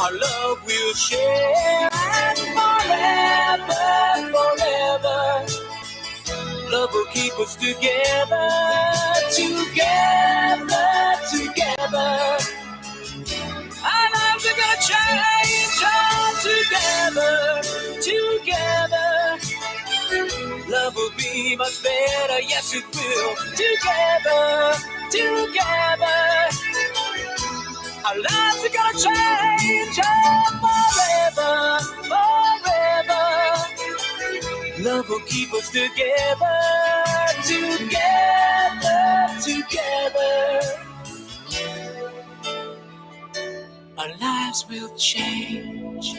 Our love will share and forever, forever. Love will keep us together, together, together. Our lives are gonna change all together, together. Love will be much better, yes it will. Together, together. Our lives are gonna change forever, forever. Love will keep us together, together, together. Our lives will change.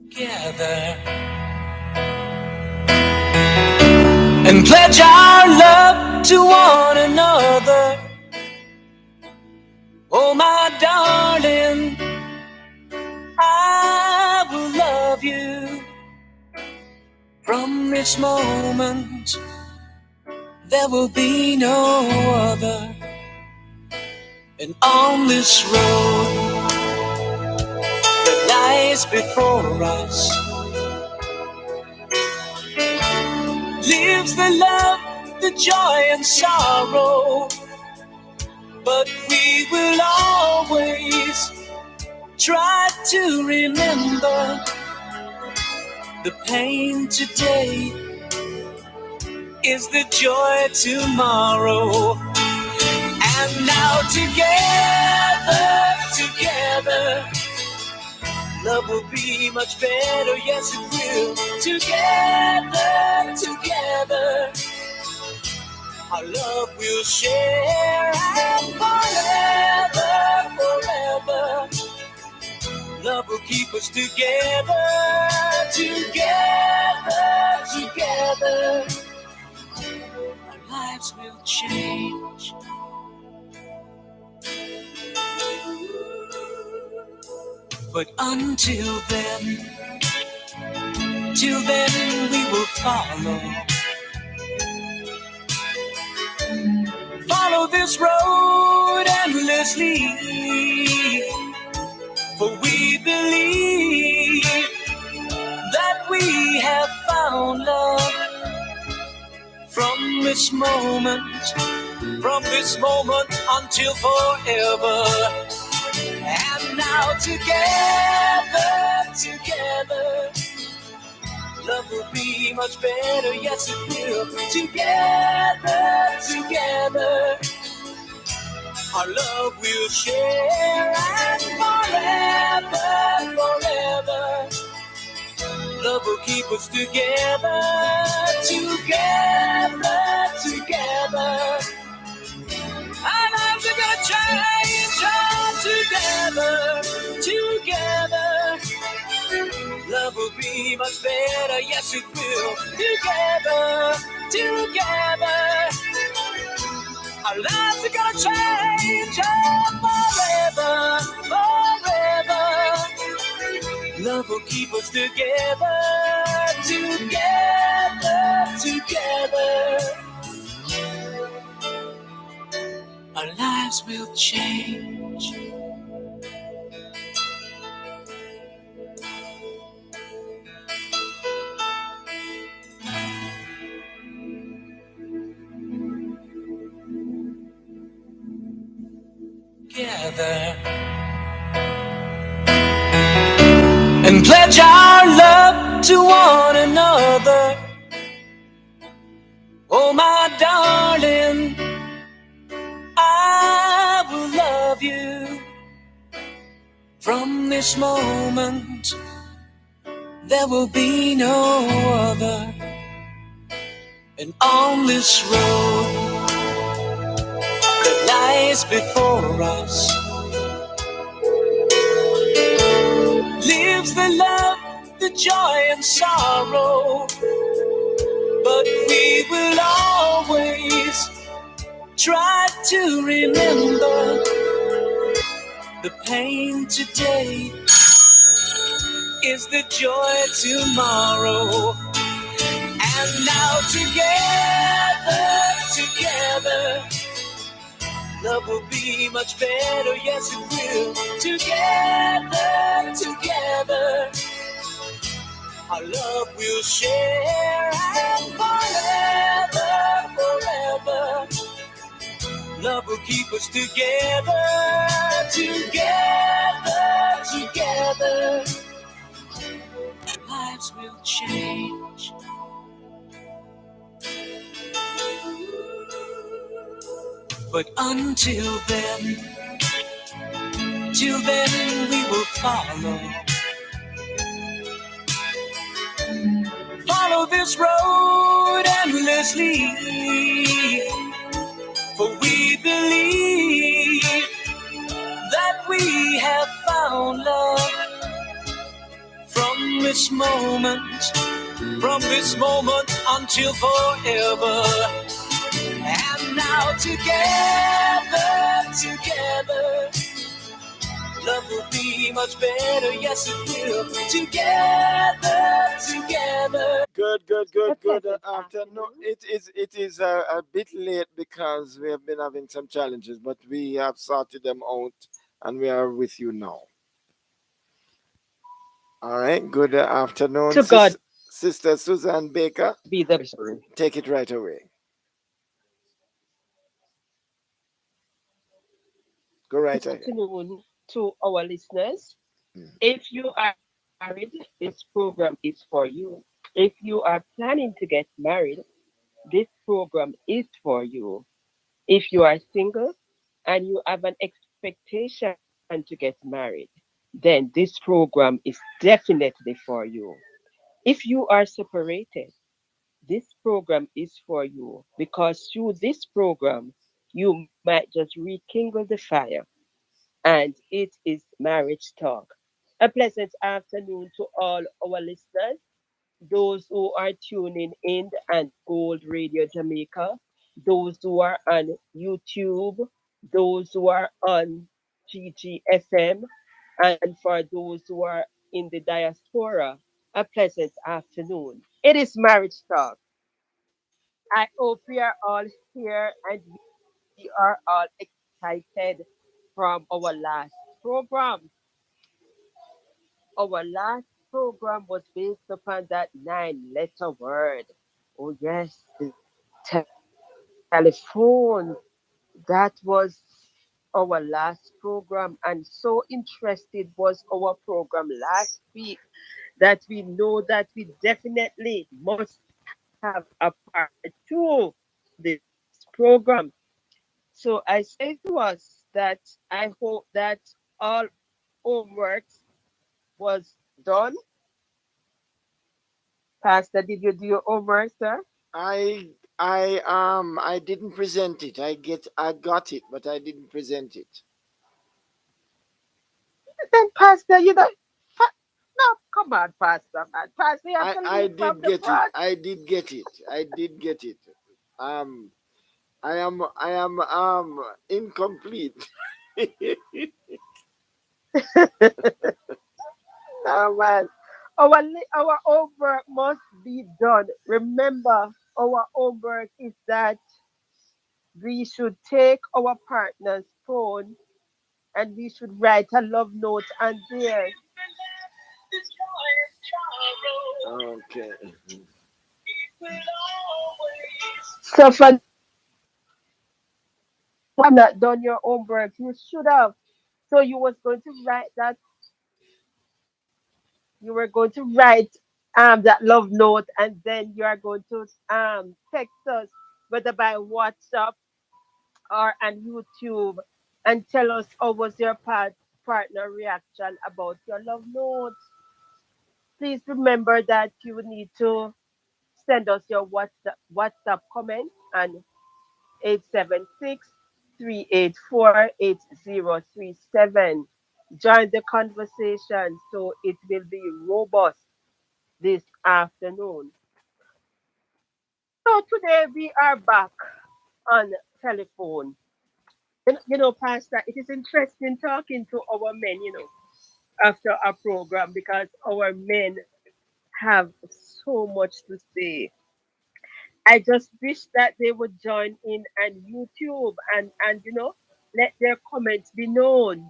Together and pledge our love to one another. Oh my darling, I will love you. From this moment there will be no other. And on this road that lies before us lives the love, the joy and sorrow. But we will always try to remember the pain today is the joy tomorrow. And now together, together, love will be much better, yes it will. Together, together, our love will share and forever, forever. Love will keep us together, together, together. Our lives will change. But until then, till then we will follow this road endlessly. For we believe that we have found love from this moment until forever. And now together, together, love will be much better, yes it will. Together, together, our love will share and forever, forever. Love will keep us together, together, together. Our lives are gonna change all together, together. Love will be much better, yes it will. Together, together. Our lives are gonna change forever, forever. Love will keep us together, together, together. Our lives will change. Together and pledge our love to one another. Oh my darling, I will love you. From this moment there will be no other. And on this road that lies before us lives the love, the joy and sorrow. But we will always try to remember the pain today is the joy tomorrow. And now together, together, love will be much better, yes it will. Together, together, our love will share and forever, forever. Love will keep us together, together, together. Lives will change. But until then, till then we will follow this road endlessly. For we believe that we have found love from this moment, until forever. And now together, together, love will be much better, yes it will. Together, together. Good, good, A good, good pleasant afternoon. afternoon. It is a bit late because we have been having some challenges, but we have sorted them out and we are with you now. All right. Good afternoon, To God Sister Susan Baker. be the glory. Take it right away. Go right ahead. Afternoon to our listeners. Mm. If you are married, this program is for you. If you are planning to get married, this program is for you. If you are single and you have an expectation to get married, then this program is definitely for you. If you are separated, this program is for you because through this program, you might just rekindle the fire. And it is Marriage Talk. A pleasant afternoon to all our listeners, those who are tuning in and Gold Radio Jamaica, those who are on YouTube, those who are on GGFM, and for those who are in the diaspora, a pleasant afternoon. It is Marriage Talk. I hope we are all here and we are all excited from our last program. Our last program was based upon that 9 letter word. Oh, yes, the telephone. That was our last program. And so interested was our program last week that we know that we definitely must have a part two this program. So I say to us that I hope that all homeworks was done. Pastor, did you do your homework, sir? I didn't present it. I got it, but I didn't present it. Then, Pastor, you know, pa- no, come on, Pastor, man. Pastor, you have to I lead from did the get it. front. I did get it. I did get it. Um I am incomplete. No, man. Our homework must be done. Remember, our homework is that we should take our partner's phone and we should write a love note on there. Okay. So for those who have not done your homework, you should have. So you was going to write that. You were going to write that love note, and then you are going to text us whether by WhatsApp or on YouTube and tell us how was your partner reaction about your love note. Please remember that you need to send us your WhatsApp comment on 876-384-8037. Join the conversation so it will be robust this afternoon. So today we are back on telephone. Pastor, it is interesting talking to our men. after a program because our men have so much to say. I just wish that they would join in and YouTube and let their comments be known.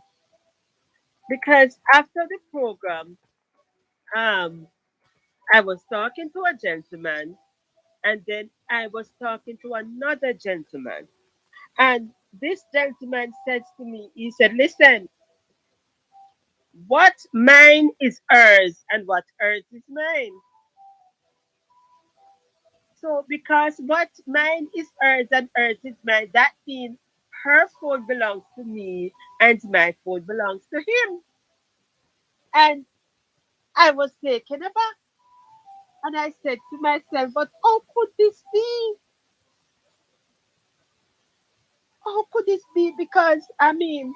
Because after the program, um, I was talking to a gentleman, and then I was talking to another gentleman. And this gentleman says to me, he said, listen, what mine is hers and what hers is mine. So because what mine is hers and hers is mine, that means her phone belongs to me and my phone belongs to him. And I was taken aback. And I said to myself, but how could this be? How could this be? Because I mean,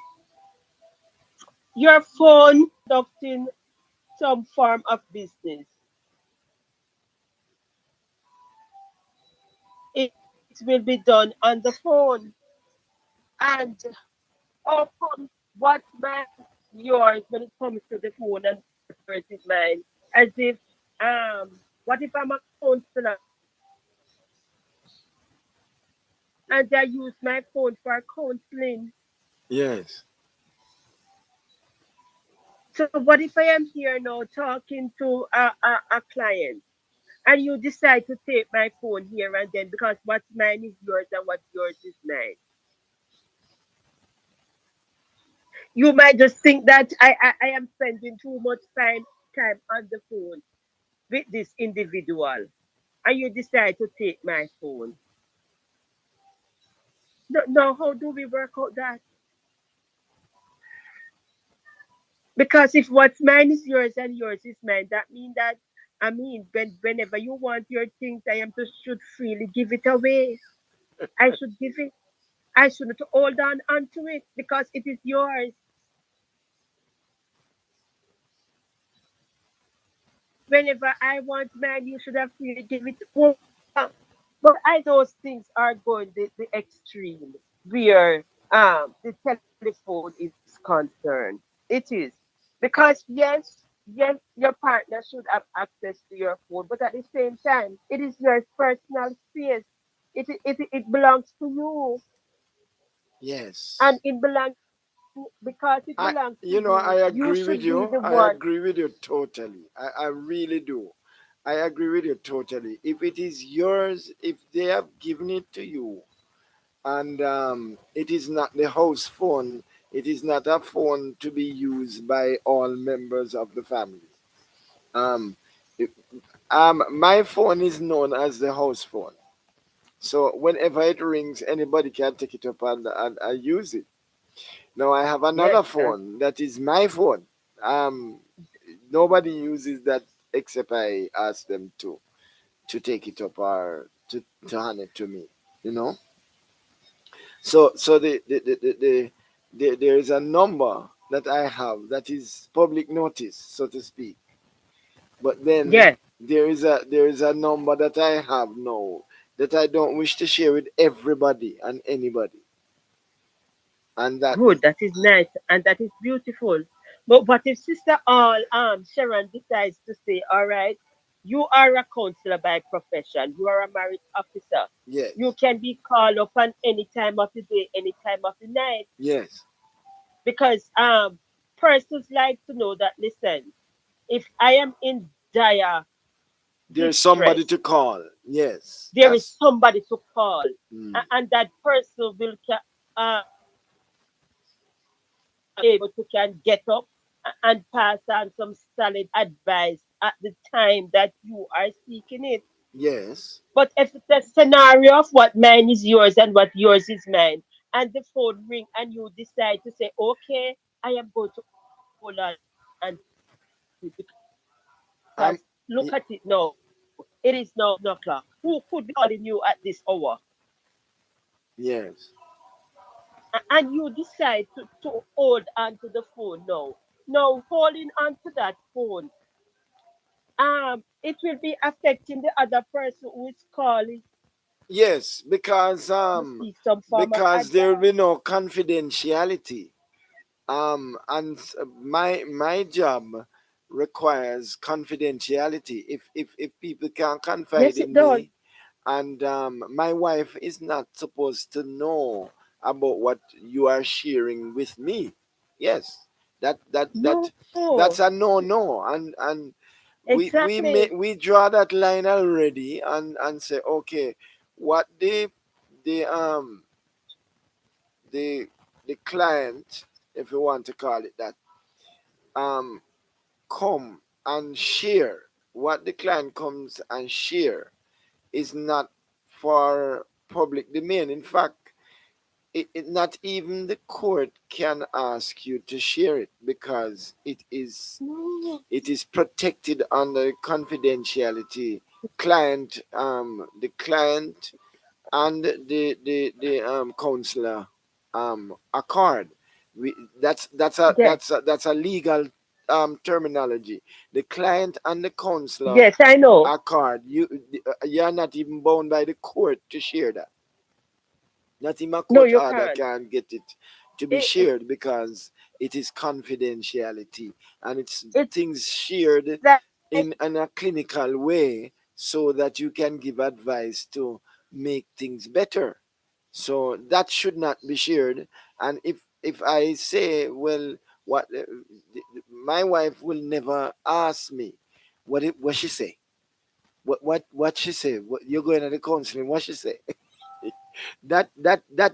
your phone conducting some form of business. It will be done on the phone. And how come what mine is yours when it comes to the phone and yours is mine? As if what if I'm a counselor and I use my phone for counseling? Yes. So what if I am here now talking to a client and you decide to take my phone here and then because what's mine is yours and what's yours is mine? You might just think that I am spending too much time on the phone with this individual and you decide to take my phone. No, no, how do we work out that? Because if what's mine is yours and yours is mine, that means that I mean whenever you want your things, I am to should freely give it away. I should give it. I shouldn't hold on onto it because it is yours. Whenever I want mine, you should have freely give it over. But I those things are going the extreme where the telephone is concerned. It is. Because yes, your partner should have access to your phone, but at the same time, it is your personal space. It belongs to you. And Yes. it belongs because it I, belongs to you know, I you, you agree with should be you. the I one. agree with you totally. I really do. I agree with you totally. If it is yours, if they have given it to you, and it is not the house phone, it is not a phone to be used by all members of the family. Um, it- my phone is known as the house phone. So whenever it rings, anybody can take it up and use it. Now I have Yes, another phone that is my phone. Um, Nobody uses that except I ask them to take it up or to hand it to me. You know. So there is a number that I have that is public notice, so to speak. But then yes, there is a number that I have now that I don't wish to share with everybody and anybody, and that good. That is nice and that is beautiful. But what if Sister All Sharon decides to say, all right, you are a counselor by profession, you are a married officer. yes, You can be called upon any time of the day, any time of the night. yes, Because persons like to know that listen, if I am in dire there's somebody distress, to call. Yes, there is somebody to call, mm, and that person will able to can get up and pass on some solid advice at the time that you are seeking it. yes, But if it's a scenario of what mine is yours and what yours is mine, and the phone ring and you decide to say, okay, I am going to hold on to it because look at it now. It is now I'm 11 o'clock. Who could be calling you at this hour? yes, And you decide to hold on to the phone now. Now holding on to that phone, it will be affecting the other person who is calling yes, to seek some form of because there will advice. be no confidentiality. My job requires confidentiality. If people can't confide Yes, it in does. me, and my wife is not supposed to know about what you are sharing with me. Yes, that that that No, that's a no, and exactly. we draw that line already, and say, okay, what the the the client, if you want to call it that, um come and share, what the client comes and share is not for public domain. In fact, not even the court can ask you to share it, because No, it is protected under confidentiality. The client and the counselor accord. We, yes, that's a legal terminology. The client and the counselor yes, I know. accord. You're not even bound by the court to share that. Not even a No, court you order can't. can get it to be It, shared, because it is confidentiality, and it's it's things shared like, in a clinical way, so that you can give advice to make things better. So that should not be shared. And if I say, well, what my wife will never ask me what she say, what she say, what you're going to the counseling, what she say. That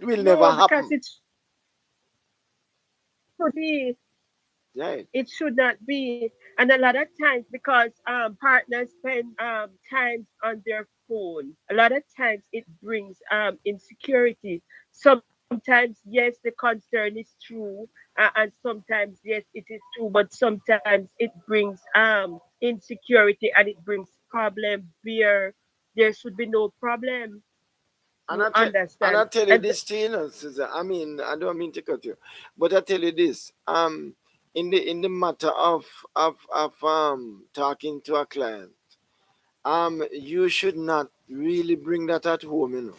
will never no, because happen. it should be. Right. It should not be. And a lot of times, because partners spend times on their phone, a lot of times it brings insecurity. Sometimes, yes, the concern is true, and sometimes, yes, it is true, but sometimes it brings insecurity, and it brings problem where there should be no problem. And You and I understand? tell you And this, you know, Susan, I mean, I don't mean to cut you, but I tell you this, in the matter of talking to a client, you should not really bring that at home, you know.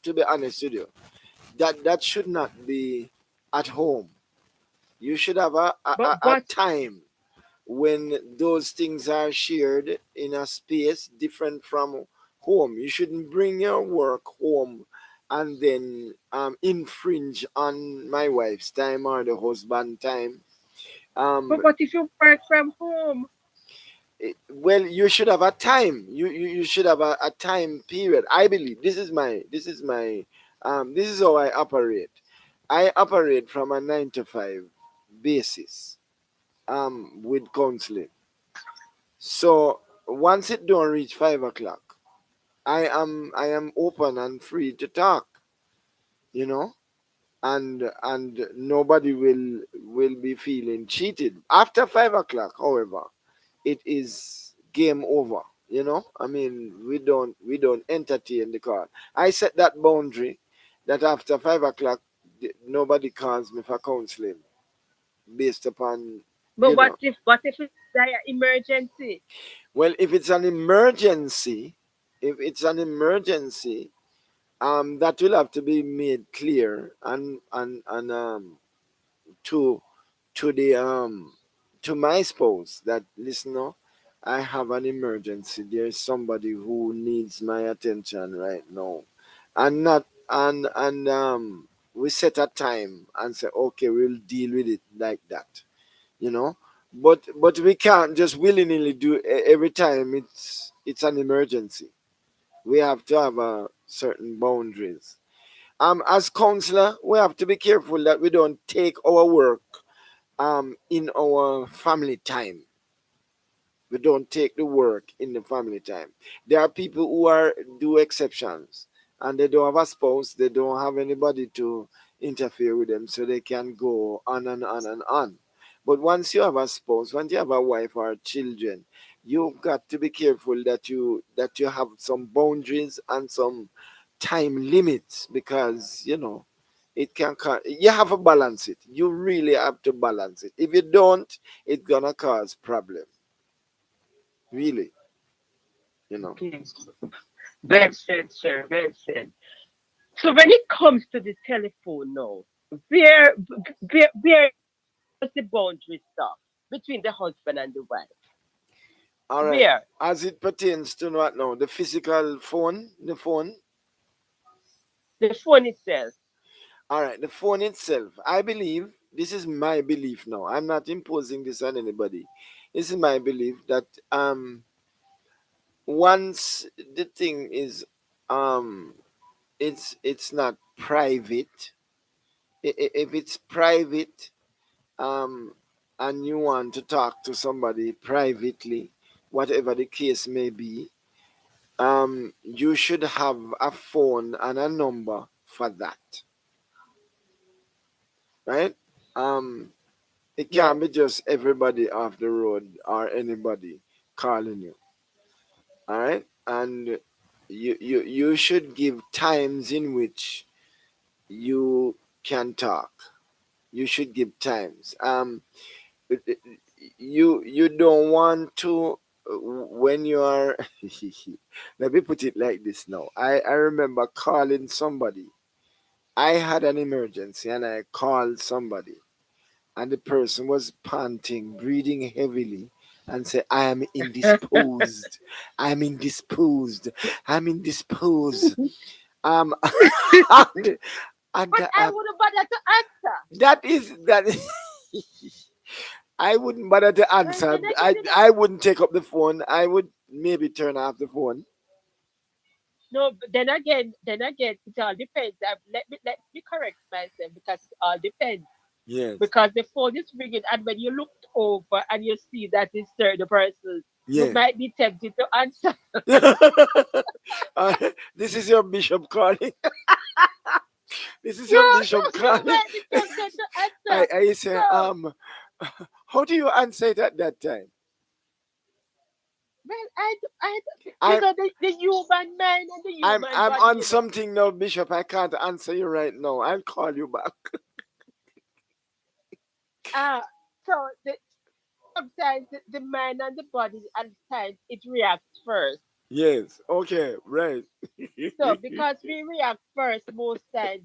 To be honest with you, that should not be at home. You should have but a what time when those things are shared in a space different from home. You shouldn't bring your work home and then infringe on my wife's time or the husband time. but Um, what if you work from home? well, you should have a time. You should have a time period. I believe this is how I operate. I operate from a 9 to 5 basis with counseling. So once it don't reach 5 o'clock, I am open and free to talk, you know, and nobody will be feeling cheated. After 5 o'clock, however, it is game over. You know, I mean, we don't entertain the call. I set that boundary that after 5 o'clock, nobody calls me for counseling based upon, But you know. what if it's dire emergency? Well, if it's an emergency, if it's an emergency, that will have to be made clear, and to to the to my spouse, that, listen, no, I have an emergency. There's somebody who needs my attention right now, and not and we set a time and say, okay, we'll deal with it like that, you know. But we can't just willy nilly do every time it's an emergency. We have to have certain boundaries. As counselor, we have to be careful that we don't take our work in our family time. We don't take the work in the family time. There are people who are do exceptions, and they don't have a spouse, they don't have anybody to interfere with them, so they can go on and on and on. But once you have a spouse, once you have a wife or children, you've got to be careful that you have some boundaries and some time limits, because it can you have to balance it. You really have to balance it. If you don't, it's gonna cause problem. Really, you know. Okay. Well said, sir. Well said. So when it comes to the telephone now, where where does the boundary stop between the husband and the wife? All right. Where? As it pertains to what now? The physical phone, the phone. The phone itself. All right, the phone itself. I believe this is my belief now. I'm not imposing this on anybody. This is my belief that once the thing is um it's not private. If it's private, um and you want to talk to somebody privately, whatever the case may be, you should have a phone and a number for that, right? It Yes. can't be just everybody off the road or anybody calling you. All right, and you should give times in which you can talk. You should give times. You don't want to when you are. Let me put it like this now. I remember calling somebody. I had an emergency and I called somebody, and the person was panting, breathing heavily, and said, I am indisposed. I'm indisposed. I'm indisposed. Um, and, But I and wouldn't bother to answer. that is that. I wouldn't bother to And answer. then again, it, I wouldn't take up the phone. I would maybe turn off the phone. no, but then again, it all depends. Let me correct myself because it all depends. Yes. Because the phone is ringing, and when you look over and you see that it's certain person, you Yes. might be tempted to answer. Uh, this is your bishop calling. This is your You bishop you calling. might be tempted to answer. I say, So how do you answer it at that time? well, I the human mind and the human I'm body, on something now, Bishop. I can't answer you right now. I'll call you back. Uh, so sometimes the mind and the body at times it reacts first. Yes. Okay. Right. So because we react first most times,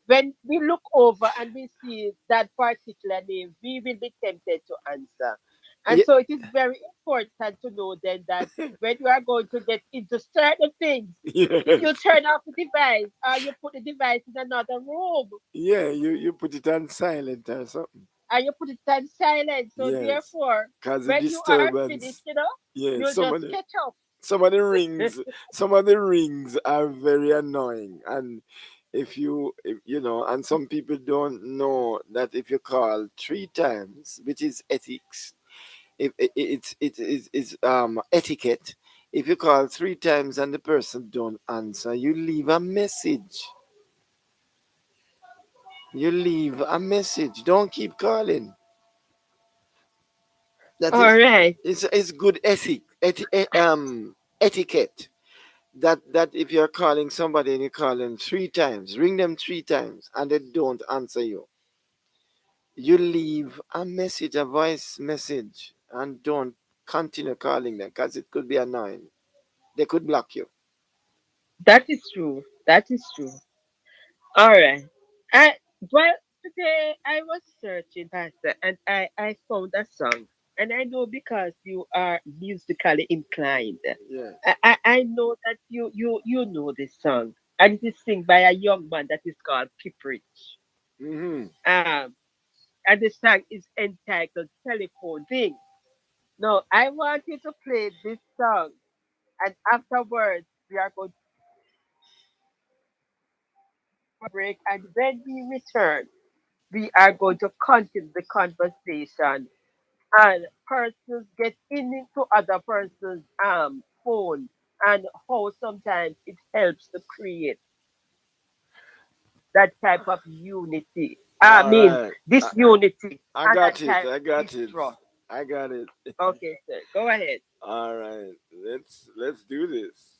when we look over and we see that particular name, we will be tempted to answer. And Ye- so it is very important to know then that when you are going to get into certain things, you yes. turn off the device or you put the device in another room Yeah. You put it on silent or something. and you put it on silent. So Yes. therefore, Cause the when you are finished, disturbance. Yes. you'll just catch up. Some of the rings. Some of the rings are very annoying, and if you know, and some people don't know that if you call three times, which is ethics, if it's etiquette. If you call three times and the person don't answer, you leave a message. You leave a message. Don't keep calling. That All is, right. it's good etiquette. That if you're calling somebody and you call them three times, ring them three times, and they don't answer you, you leave a message, a voice message, and don't continue calling them because it could be annoying. They could block you. That is true. That is true. All right. I well today I was searching, Pastor, and I found a song, and I know because you are musically inclined. Yeah. I know that you know this song, and it is sung by a young man that is called Kiprich. Mm-hmm. Um, and the song is entitled "Telephone Thing." Now I want you to play this song, and afterwards we are going to break, and when we return, we are going to continue the conversation and persons get into other persons' phone and how sometimes it helps to create that type of unity. I All mean right. disunity I and got at it. times I got it. distrust. I got it. Okay, sir. Go ahead. All right. Let's do this.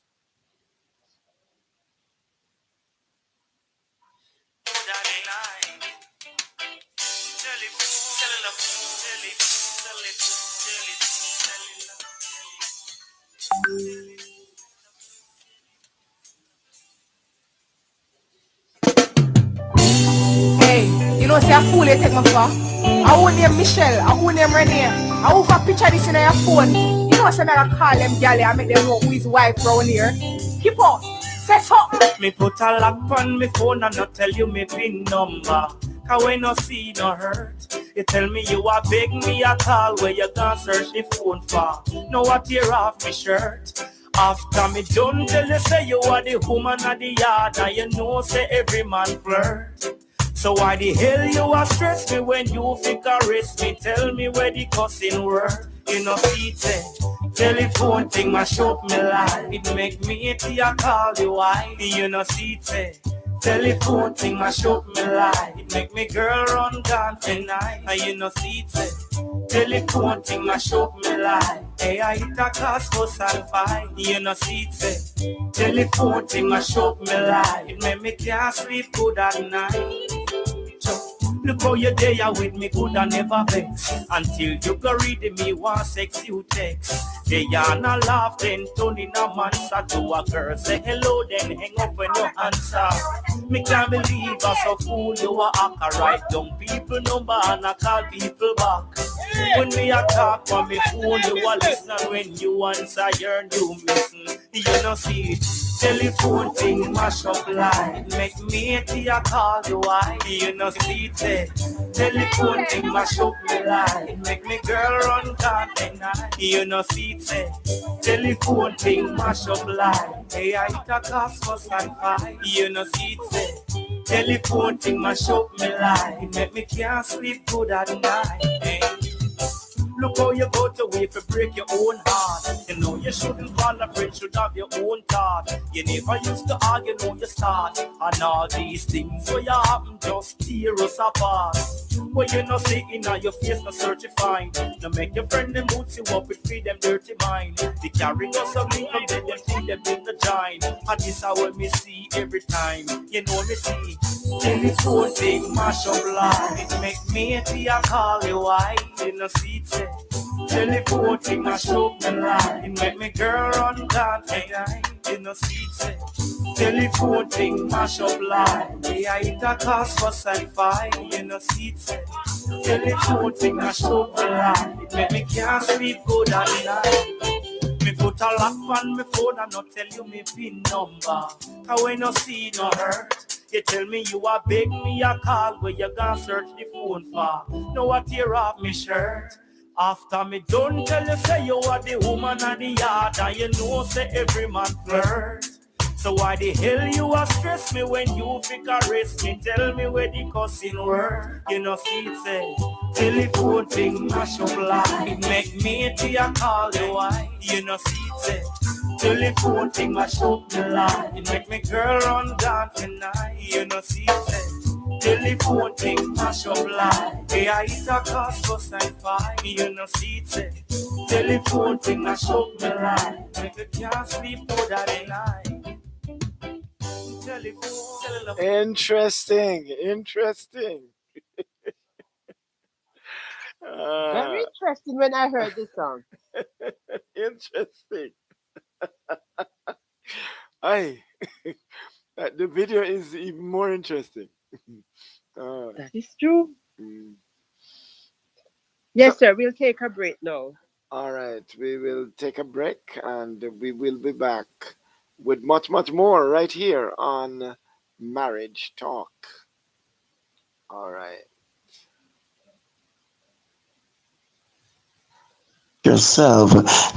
say a fool you take me for. I won't name Michelle, I won't name Renee. I will picture this in your phone. You know, so I call them galley and make them know who is wife round here. Keep on. Say something. Me put a lock on me phone and not tell you me pin number. Cause when no see no hurt, you tell me you a beg me a call where you gonna search the phone for. Know what tear off me shirt. After me done tell you say you are the woman of the yard, and you know say every man flirt. So why the hell you a stress me when you think arrest me? Tell me where the cussing work. You know see it. Telephone thing mash up me life. It make me itchy a call you why. You know see it. Telephone thing mash up me life. It make me girl run gone tonight. And you know see it. Telephone thing mash up me life. Hey, I hit a cause for fight. You know see it. Telephone thing mash up me life. It make me can't sleep good at night. Look how you there with me, good and never vex. Until you go read me, one sex you text. They are not laugh, then turn in a monster to a girl. Say hello, then hang up when you answer. Me can't believe I so fool you are act right. Young people number and I call people back. When me a talk on me phone, you a listen. When you answer, you're new missing. You know see it. Telephone thing mash up line. Make me a call you why. You know see it. Telephone thing mash up me line. Make me girl run can't deny. You know see it. Telephone thing mash up line. Hey, I hit a cast for sci-fi. You know see it. Telephone thing mash up me line. Make me can't sleep good at night. Hey. Look how you go to way to break your own heart. You know you shouldn't fall a friend, should have your own thought. You never used to argue, know you start. And all these things where you happen just tear us apart. Well, you know say in your face, no certified. No make your friend them boots you up with feed them dirty mind. They carry us ugly, come let them feed them in the giant. And this how me see every time. You know me see. Telephone thing mash up line. It make me a call you why. You know see it. Telephone thing mash up me line. It make me girl run down tonight. You know see it. Telephone thing mash up line. They I hit a cast for sci-fi. You know see it. Telephone thing mash up me line. It make me can't sleep good at night. Me put a lock on my phone and not tell you me pin number. Cause when no see no hurt. You tell me you are beg me a call where you gonna search the phone for. Know what tear off me shirt. After me done tell you say you are the woman of the yard. And you know say every man flirt. So why the hell you a stress me when you think arrest me? Tell me where the cussing word. You know see it say telephone thing mash up line. It make me a call you why. You know see it say telephone thing mash up the line. It make me girl run down tonight. You know see it say telephone thing mash up line. Hey, I hit a cast for sci-fi. You know see it say telephone thing mash up the line. Make me can't sleep good at night. Interesting. Very interesting when I heard this song. Interesting. Aye. The video is even more interesting. That is true. Mm. Yes, sir. We'll take a break now. All right, we will take a break and we will be back with much, much more right here on Marriage Talk. All right. Yourself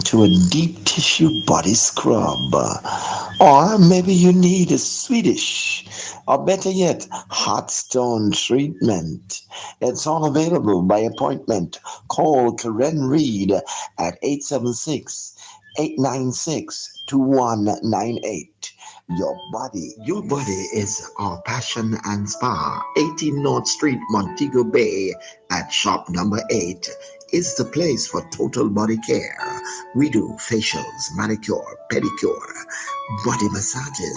to a deep tissue body scrub. Or maybe you need a Swedish, or better yet, hot stone treatment. It's all available by appointment. Call Karen Reed at 876-896-2198. Your body is our passion and spa. 18 North Street, Montego Bay at shop number 8 is the place for total body care. We do facials, manicure, pedicure, body massages.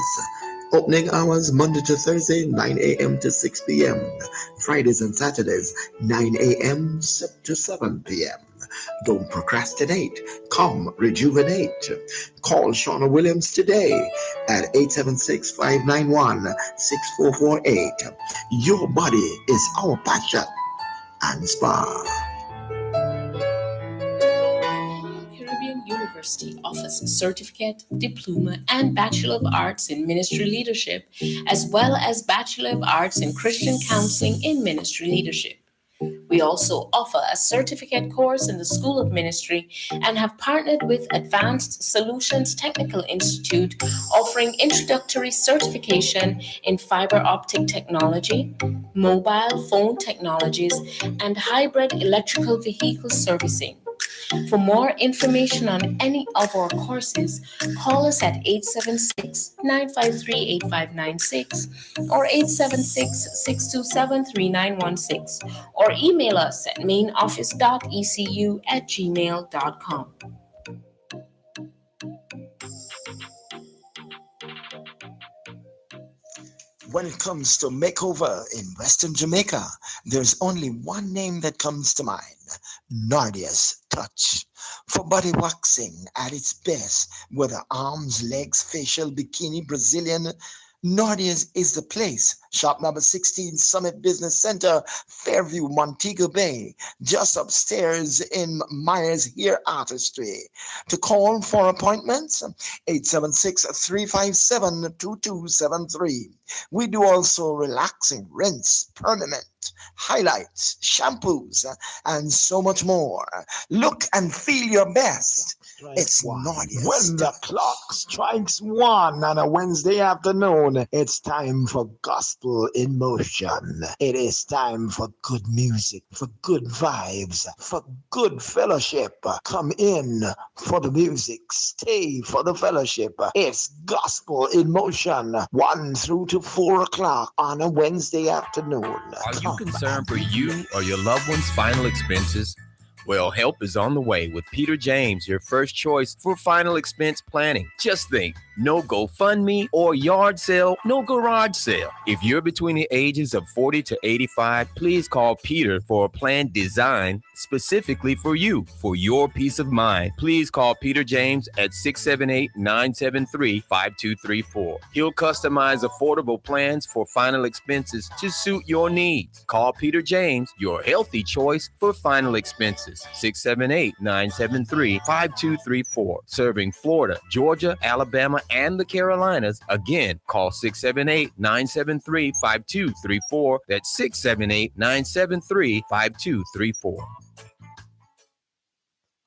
Opening hours Monday to Thursday, 9 a.m. to 6 p.m. Fridays and Saturdays, 9 a.m. to 7 p.m. Don't procrastinate. Come rejuvenate. Call Shauna Williams today at 876-591-6448. Your body is our passion and spa. Caribbean University offers certificate, diploma, and Bachelor of Arts in Ministry Leadership, as well as Bachelor of Arts in Christian Counseling in Ministry Leadership. We also offer a certificate course in the School of Ministry and have partnered with Advanced Solutions Technical Institute, offering introductory certification in fiber optic technology, mobile phone technologies, and hybrid electrical vehicle servicing. For more information on any of our courses, call us at 876-953-8596 or 876-627-3916 or email us at mainoffice.ecu@gmail.com. When it comes to makeover in Western Jamaica, there's only one name that comes to mind: Nardia's Touch. For body waxing at its best, whether arms, legs, facial, bikini, Brazilian, Nardia's is the place. Shop number 16, Summit Business Center, Fairview, Montego Bay, just upstairs in Myers Hair Artistry. To call for appointments, 876-357-2273. We do also relaxing, rinse, permanent, highlights, shampoos, and so much more. Look and feel your best. It's Nardia's. When the clock strikes 1 on a Wednesday afternoon, it's time for gospel in motion. It is time for good music, for good vibes, for good fellowship. Come in for the music, stay for the fellowship. It's gospel in motion, 1 through to 4 o'clock on a Wednesday afternoon. Are you concerned for you or your loved one's final expenses? Well, help is on the way with Peter James, your first choice for final expense planning. Just think, no GoFundMe or yard sale, no garage sale. If you're between the ages of 40 to 85, please call Peter for a plan designed specifically for you, for your peace of mind. Please call Peter James at 678-973-5234. He'll customize affordable plans for final expenses to suit your needs. Call Peter James, your healthy choice for final expenses. 678-973-5234. Serving Florida, Georgia, Alabama, and the Carolinas. Again, call 678-973-5234. That's 678-973-5234.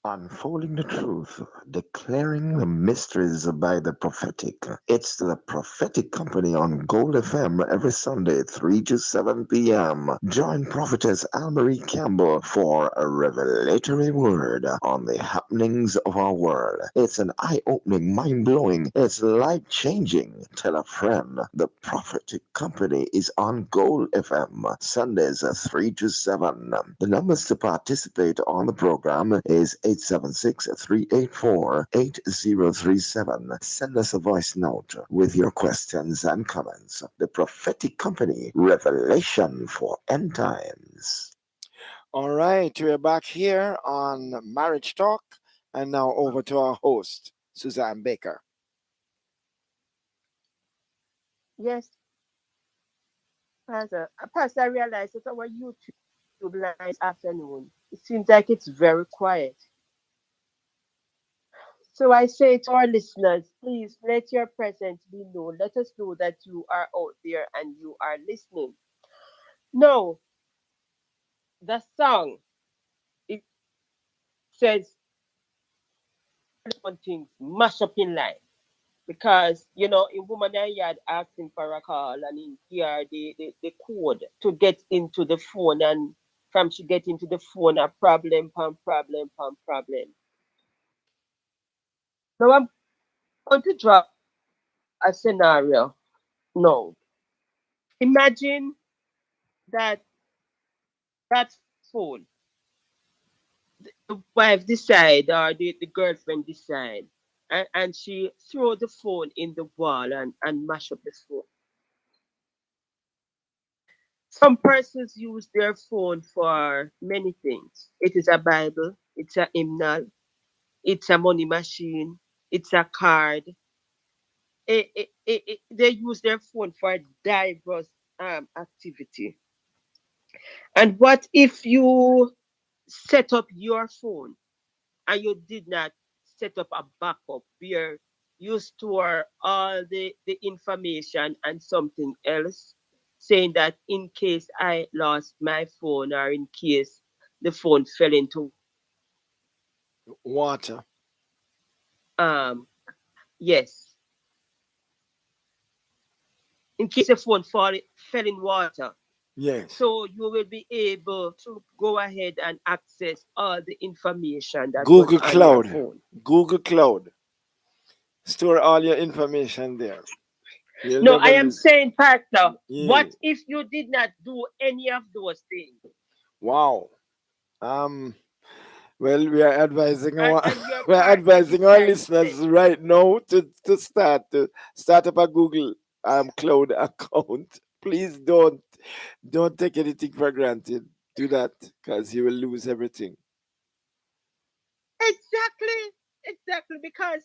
Unfolding the truth, declaring the mysteries by the prophetic. It's the Prophetic Company on Gold FM every Sunday, 3 to 7 p.m. Join Prophetess Almarie Campbell for a revelatory word on the happenings of our world. It's an eye-opening, mind-blowing, it's life-changing. Tell a friend. The Prophetic Company is on Gold FM, Sundays, 3 to 7. The numbers to participate on the program is 876-384-8037. Send us a voice note with your questions and comments. The Prophetic Company, Revelation for End Times. All right, we're back here on Marriage Talk, and now over to our host, Suzanne Baker. Yes, Pastor, I realized that our YouTube line this afternoon, it seems like it's very quiet. So I say to our listeners, please let your presence be known. Let us know that you are out there and you are listening. No, the song, it says different things mash up in life. Because, in woman and yard asking for a call and in here the code to get into the phone, and from she get into the phone a problem, pam problem, pam problem. Now I'm going to drop a scenario. No. Imagine that that phone, the wife decide or the girlfriend decide, and she throw the phone in the wall and mash up the phone. Some persons use their phone for many things. It is a Bible, it's a hymnal, it's a money machine, it's a card. They use their phone for diverse activity. And what if you set up your phone and you did not set up a backup where you store all the information and something else, saying that in case I lost my phone or in case the phone fell into Water. um yes, in case the phone fell in water, Yes. so you will be able to go ahead and access all the information that was Google on your Cloud. phone. Google Cloud. Store all your information there. You'll No, never I am lose. saying, Pastor, Yeah. what if you did not do any of those things Wow. Um. Well, we are advising our and your we are partner advising our decides to listeners say, right now to start up a Google Cloud account. Please don't take anything for granted. Do that because you will lose everything. exactly, exactly, because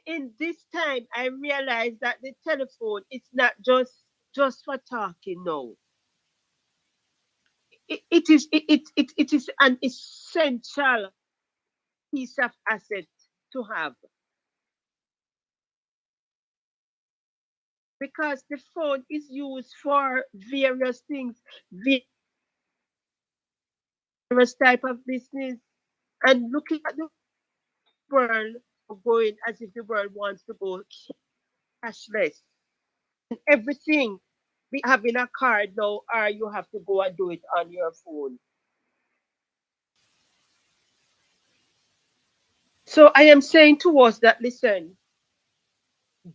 in this time, I realized that the telephone is not just for talking now. It is an essential piece of asset to have because the phone is used for various things, various type of business, and looking at the world going as if the world wants to go cashless. Everything be having a card now, or you have to go and do it on your phone. So I am saying to us that listen,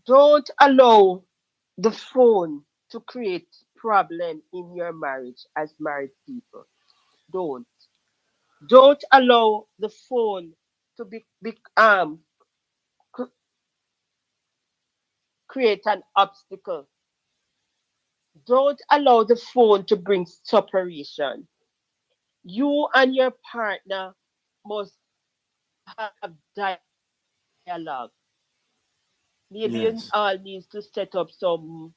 don't allow the phone to create problem in your marriage as married people. Don't. Don't allow the phone to cr- create an obstacle. Don't allow the phone to bring separation. You and your partner must have dialogue. Maybe you Yes. all need to set up some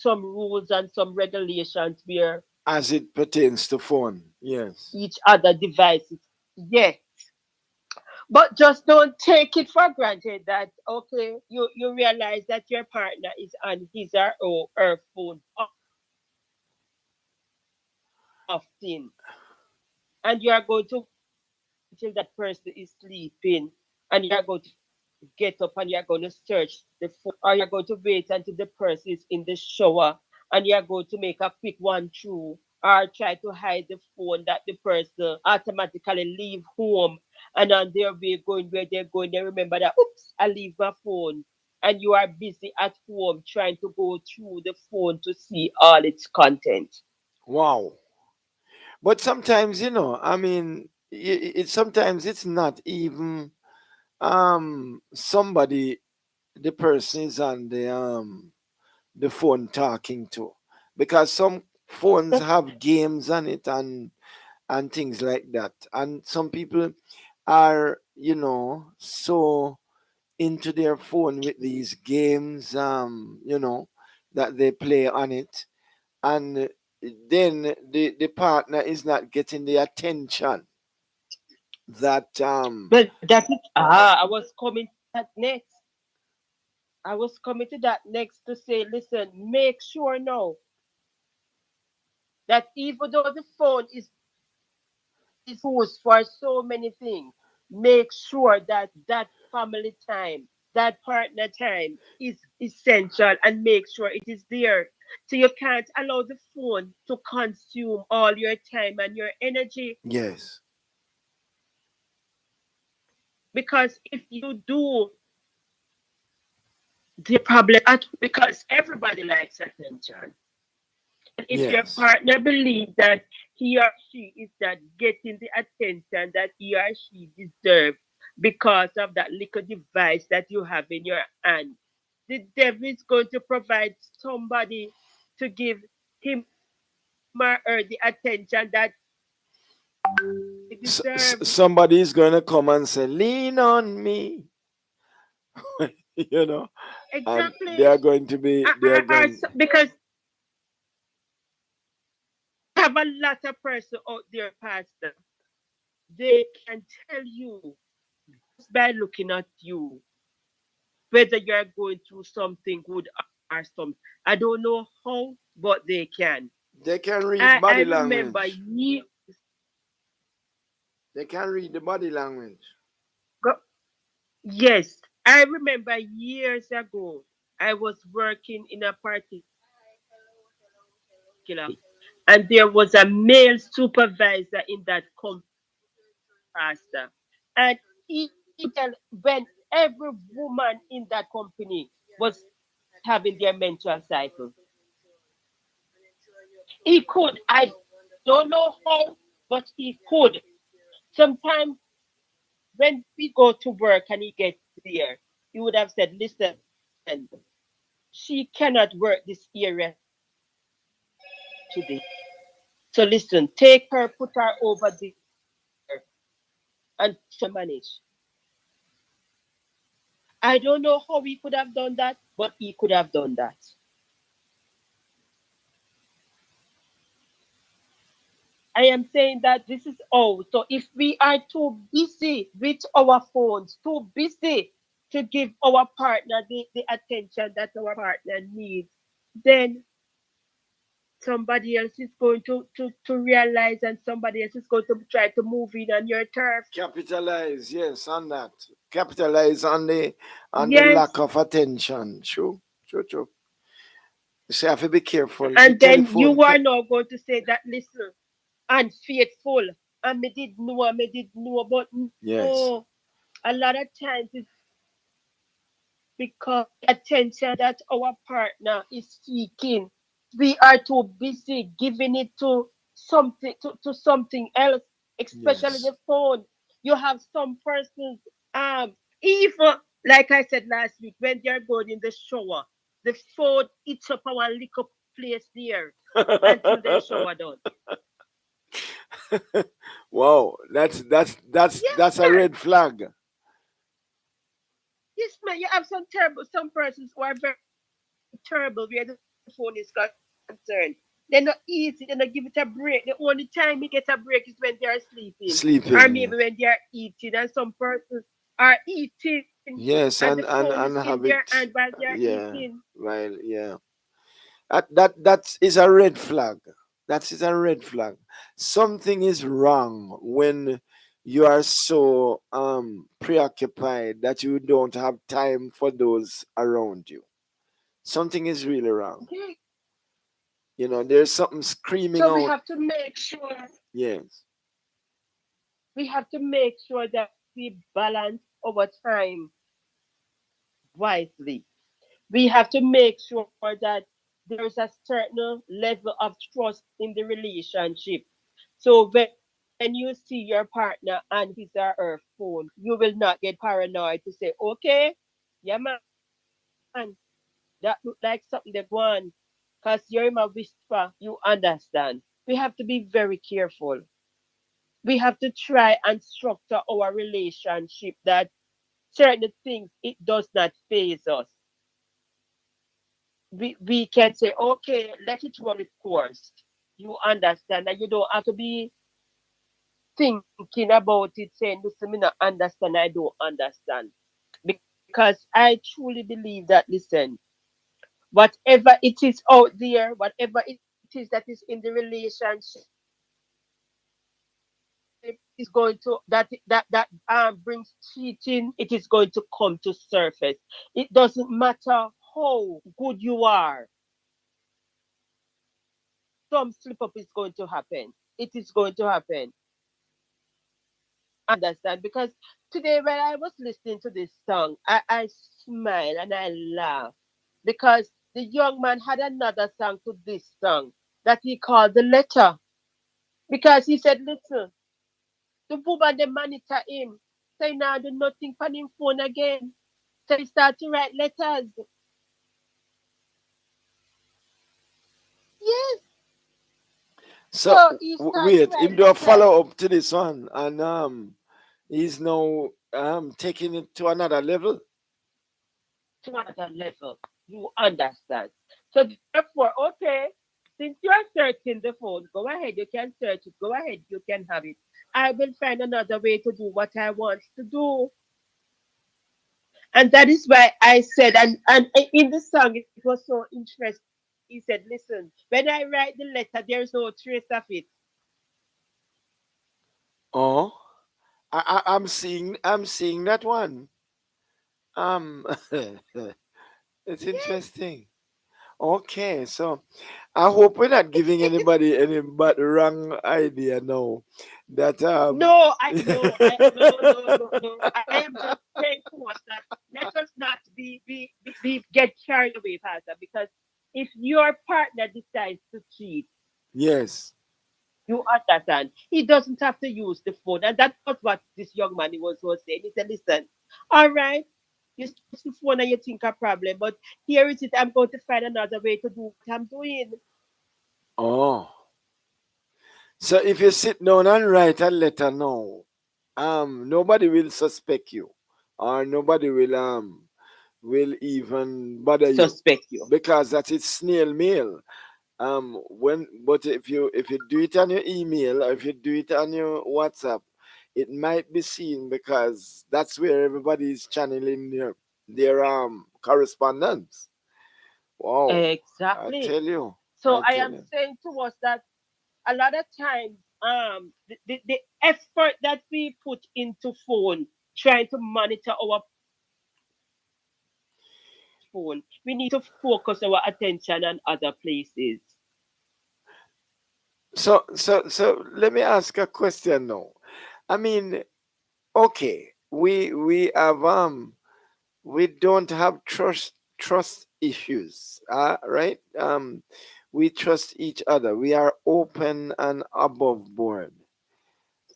rules and some regulations where As it pertains to phone. Yes. each other devices. Yes. But just don't take it for granted that okay, you realize that your partner is on his or her phone often and you are going to until that person is sleeping and you are going to get up and you're going to search the phone, or you're going to wait until the person is in the shower and you're going to make a quick one through, or try to hide the phone that the person automatically leave home and on their way going where they're going, they remember that, oops, I leave my phone. And you are busy at home trying to go through the phone to see all its content. Wow. But sometimes, I mean, sometimes it's not even somebody the person is on the phone talking to, because some phones have games on it and things like that, and some people are so into their phone with these games that they play on it, and then the partner is not getting the attention that But I was coming to that next. I was coming to that next to say, listen, make sure now that even though the phone is used for so many things, make sure that that family time, that partner time is essential and make sure it is there. So you can't allow the phone to consume all your time and your energy yes, because if you do, the problem at because everybody likes attention. And if your yes, partner believes that he or she is not getting the attention that he or she deserves because of that little device that you have in your hand, the devil is going to provide somebody to give him or her the attention that They deserve Somebody is going to come and say, "Lean on me," you know, and they exactly. are going to be, they are going, Because I have a lot of person out there, Pastor. They can tell you just by looking at you whether you're going through something good or something. I don't know how, but they can. they can read I body remember language. They can read the body language. go- yes, I remember years ago I was working in a particular, and there was a male supervisor in that company, Pastor, and he tell when every woman in that company was having their menstrual cycle, he could. I don't know how, but he could. Sometimes when we go to work and he gets there, he would have said, "Listen, she cannot work this area today. So listen, take her, put her over there, and she manage." I don't know how he could have done that, but he could have done that. I am saying that this is all. So if we are too busy with our phones, too busy to give our partner the attention that our partner needs, then somebody else is going to realize, and somebody else is going to try to move in on your turf. Capitalize, yes, on that. Capitalize on the Yes. lack of attention. True, true, true. So you have to be careful. The And then telephone. you are now going to say that, listen, unfaithful. And me did know, but Yes. no. A lot of times it's because the attention that our partner is seeking, we are too busy giving it to something else, especially Yes. the phone. You have some persons, even like I said last week, when they're going in the shower, the phone eats up our little place there until they shower done. Wow, that's Yes, a man. red flag. Yes, man. You have some persons who are very terrible where the phone is concerned. They're not easy, they're not give it a break. The only time you get a break is when they're sleeping. Or Sleeping, yeah. maybe when they're eating. And some persons are eating Yes, and the phone and is in have their it. hand while they're Yeah, eating. well, yeah. That is a red flag. That is a red flag. Something is wrong when you are so preoccupied that you don't have time for those around you. Something is really wrong. Okay. There's something screaming So we out. have to make sure Yes. that we balance our time wisely. We have to make sure that there's a certain level of trust in the relationship. So when you see your partner and his or her phone, you will not get paranoid to say, okay, yeah, man, that look like something they want. Because you're in a whisper, you understand. We have to be very careful. We have to try and structure our relationship that certain things, it does not phase us. We can say, okay, let it run its course. You understand, and you don't have to be thinking about it, saying, listen, me not understand, I don't understand. Because I truly believe that, listen, whatever it is out there, whatever it is that is in the relationship is going to that brings cheating, it is going to come to surface. It doesn't matter how good you are, some slip up is going to happen. It is going to happen. Understand? Because today when I was listening to this song, I smile and I laugh because the young man had another song to this song that he called the letter. Because he said, listen, the woman they monitor him. Say now do nothing on him phone again. So he start to write letters. Yes, So So he starts wait, to him write do a letters follow up to this one, and he's now taking it to another level. to another level. You understand? So therefore, okay, since you are searching the phone, go ahead. You can search it. Go ahead. You can have it. I will find another way to do what I want to do. And that is why I said, and in the song, it was so interesting. He said, listen, when I write the letter, there's no trace of it. Oh, I'm seeing that one. Um, it's Yes. interesting. Okay, so I hope we're not giving anybody any but wrong idea now. That No, no. I am just saying to us that let us not get carried away, Pastor, because if your partner decides to cheat, yes. you understand, he doesn't have to use the phone, and that was what this young man was saying. He said, "Listen, all right, you use the phone and you think a problem, but here is it. I'm going to find another way to do what I'm doing." Oh, so if you sit down and write a letter now, nobody will suspect you, or nobody will even bother you, Suspect you. because that is snail mail. When but if you do it on your email, or if you do it on your WhatsApp, it might be seen, because that's where everybody is channeling their correspondence. Wow, I Exactly. tell you, So I I tell am you. saying to us that a lot of times the effort that we put into phone trying to monitor our phone, we need to focus our attention on other places. So let me ask a question now. I mean, okay, we don't have trust issues, right? We trust each other. We are open and above board.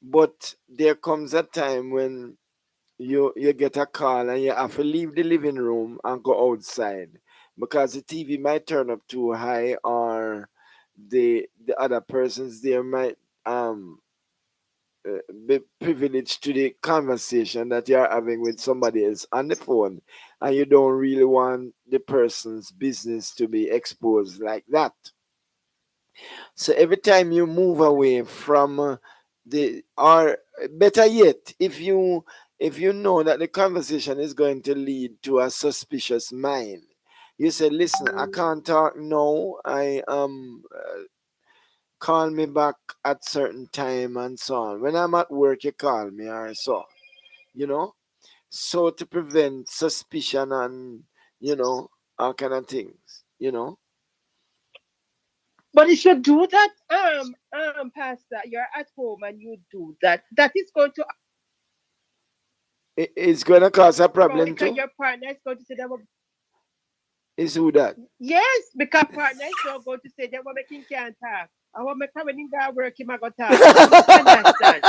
But there comes a time when you get a call and you have to leave the living room and go outside, because the TV might turn up too high, or the other persons there might be privileged to the conversation that you're having with somebody else on the phone, and you don't really want the person's business to be exposed like that. So every time you move away from or better yet, if you know that the conversation is going to lead to a suspicious mind, you say, listen, I can't talk now. Call me back at certain time, and so on. When I'm at work, you call me, or so, you know. So to prevent suspicion, and all kind of things. But if you do that, Pastor, you're at home and you do that, that is going to It's gonna cause a problem because too. your partner is going to say that Is who that? yes, because partner is not going to say that we're making can't talk. I want me coming in that work, him I go talk. You understand?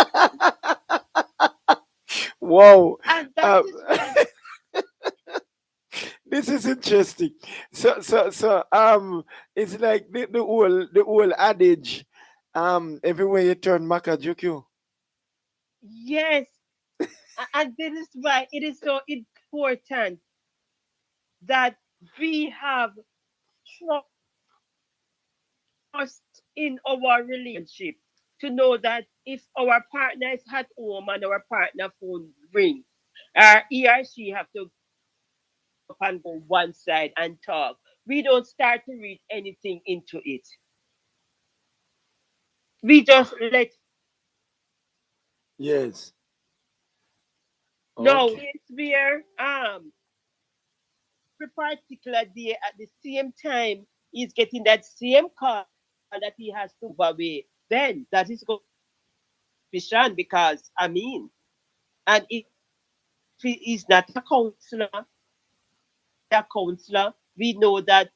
Wow. And that Um, is why this is interesting. So it's like the old adage. Everywhere you turn, Makajuku. yes, and this is why it is so important that we have trust in our relationship to know that if our partner is at home and our partner phone ring, he or she have to up and go one side and talk. We don't start to read anything into it. We just let Yes. no. Okay. It's where every particular day at the same time he's getting that same call that he has to move away. Then that is going to be shown because I mean, and if he is not a counselor, a counselor, we know that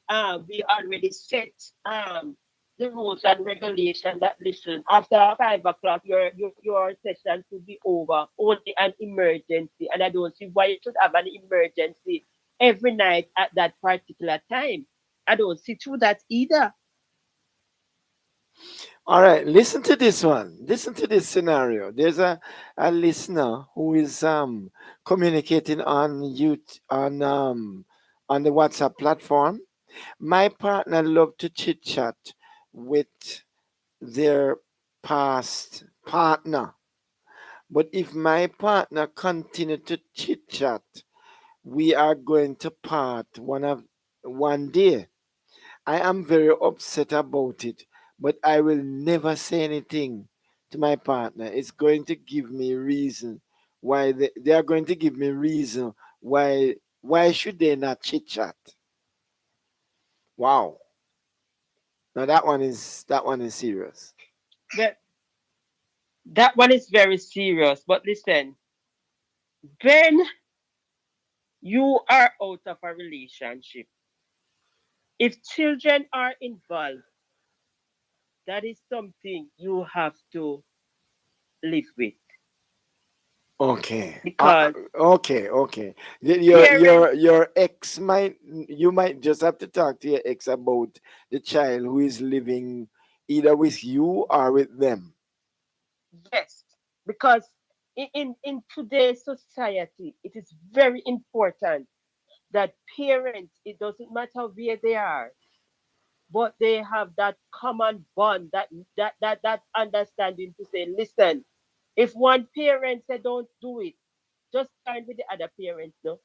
we already set the rules and regulation that listen after 5 o'clock your session should be over. Only an emergency, and I don't see why you should have an emergency every night at that particular time. I don't see through that either. All right, listen to this one. Listen to this scenario. There's a listener who is communicating on the WhatsApp platform. My partner love to chit chat with their past partner. But if my partner continue to chit chat, we are going to part one day. I am very upset about it, but I will never say anything to my partner. It's going to give me reason why they are going to give me reason why should they not chit chat. Wow. Now that one is serious. That that one is very serious. But listen, when you are out of a relationship, if children are involved, that is something you have to live with Okay. because Okay. Your parents, your your ex might you might just have to talk to your ex about the child who is living either with you or with them. yes, because in today's society, it is very important that parents, it doesn't matter where they are, but they have that common bond, that understanding to say, listen, if one parent say don't do it, just stand with the other parents, no?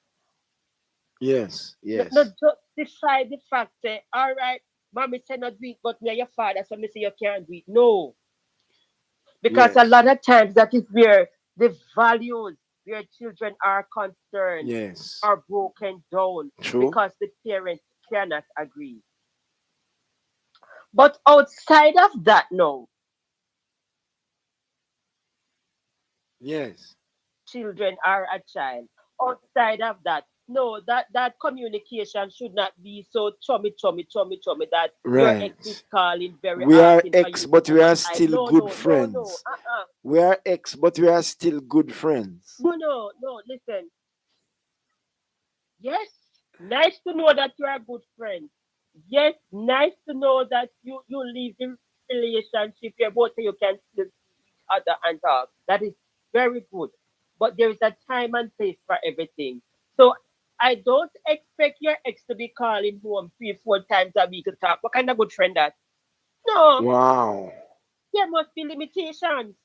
Yes, Not yes, justify the fact say, all right, mommy say not do it, but me and your father, so me say you can't do it. No. Because a yes, lot of times that is where the values where children are concerned yes. are broken down True. because the parents cannot agree. But outside of that, no, Yes. children are a child. Outside of that, no, that communication should not be so chummy that your ex is Right. calling very We are asking for ex, you to but come we are outside. still No, good no, no, no. friends. Uh-uh. We are ex, but we are still good friends. No, no, no. Listen. Yes, nice to know that you are good friends. Yes, nice to know that you leave the relationship where both of you can still see each other and talk. That is very good. But there is a time and place for everything. So I don't expect your ex to be calling home 3, 4 times a week to talk. What kind of good friend that? No, Wow. there must be limitations.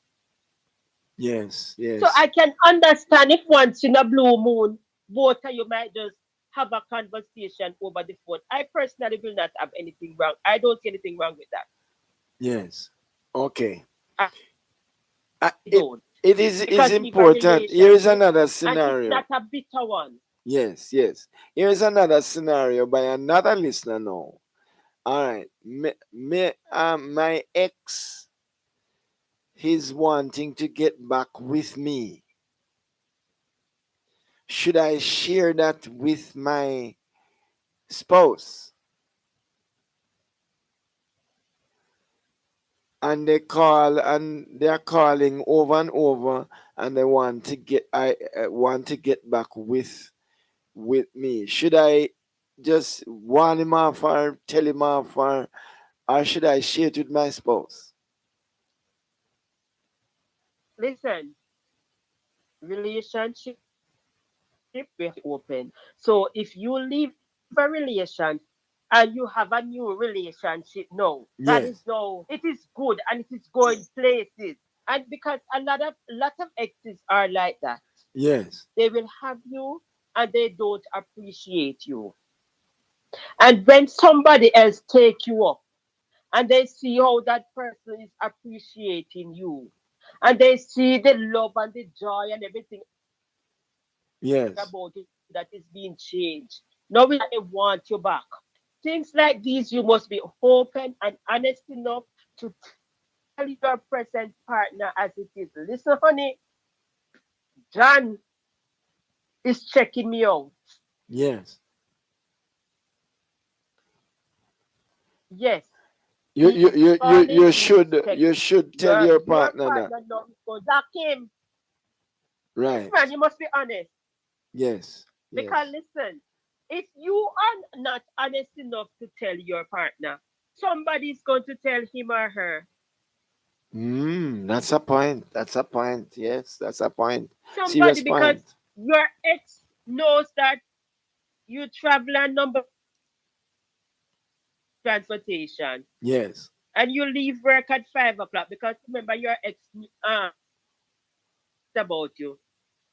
Yes, So yes, I can understand if once in a blue moon, both of you might just have a conversation over the phone. I personally will not have anything wrong. I don't see anything wrong with that. yes. Okay. I It don't. it is Because if a important. Here is relationship another and it's not scenario. a bitter one, Yes, yes. Here is another scenario by another listener now. All right. My ex, he's wanting to get back with me. Should I share that with my spouse? And they're calling over and over, and they want to get I want to get back with me. Should I just warn him off or tell him off, or should I share it with my spouse? listen, relationship we have to open. So if you leave a relation and you have a new relationship, no, that is Yes, no, it is good and it is going places. And because a lot of exes are like that, yes, they will have you and they don't appreciate you. And when somebody else take you up and they see how that person is appreciating you, and they see the love and the joy and everything about it that is being yes, changed. Knowing that they want you back. Things like these, you must be open and honest enough to tell your present partner as it is. Listen, honey, John is checking me out. yes. Yes, You he you is you you calling, you he is should you texting. should tell your Your partner that. partner now is going, Zach him. Yes, man, Right. you must be honest. Yes, Because yes, listen, if you are not honest enough to tell your partner, somebody is going to tell him or her. That's a point. That's a point. Yes, that's a point. Somebody, Serious because point. your ex knows that you travel on number transportation Yes. and you leave work at 5 o'clock because remember your ex about you.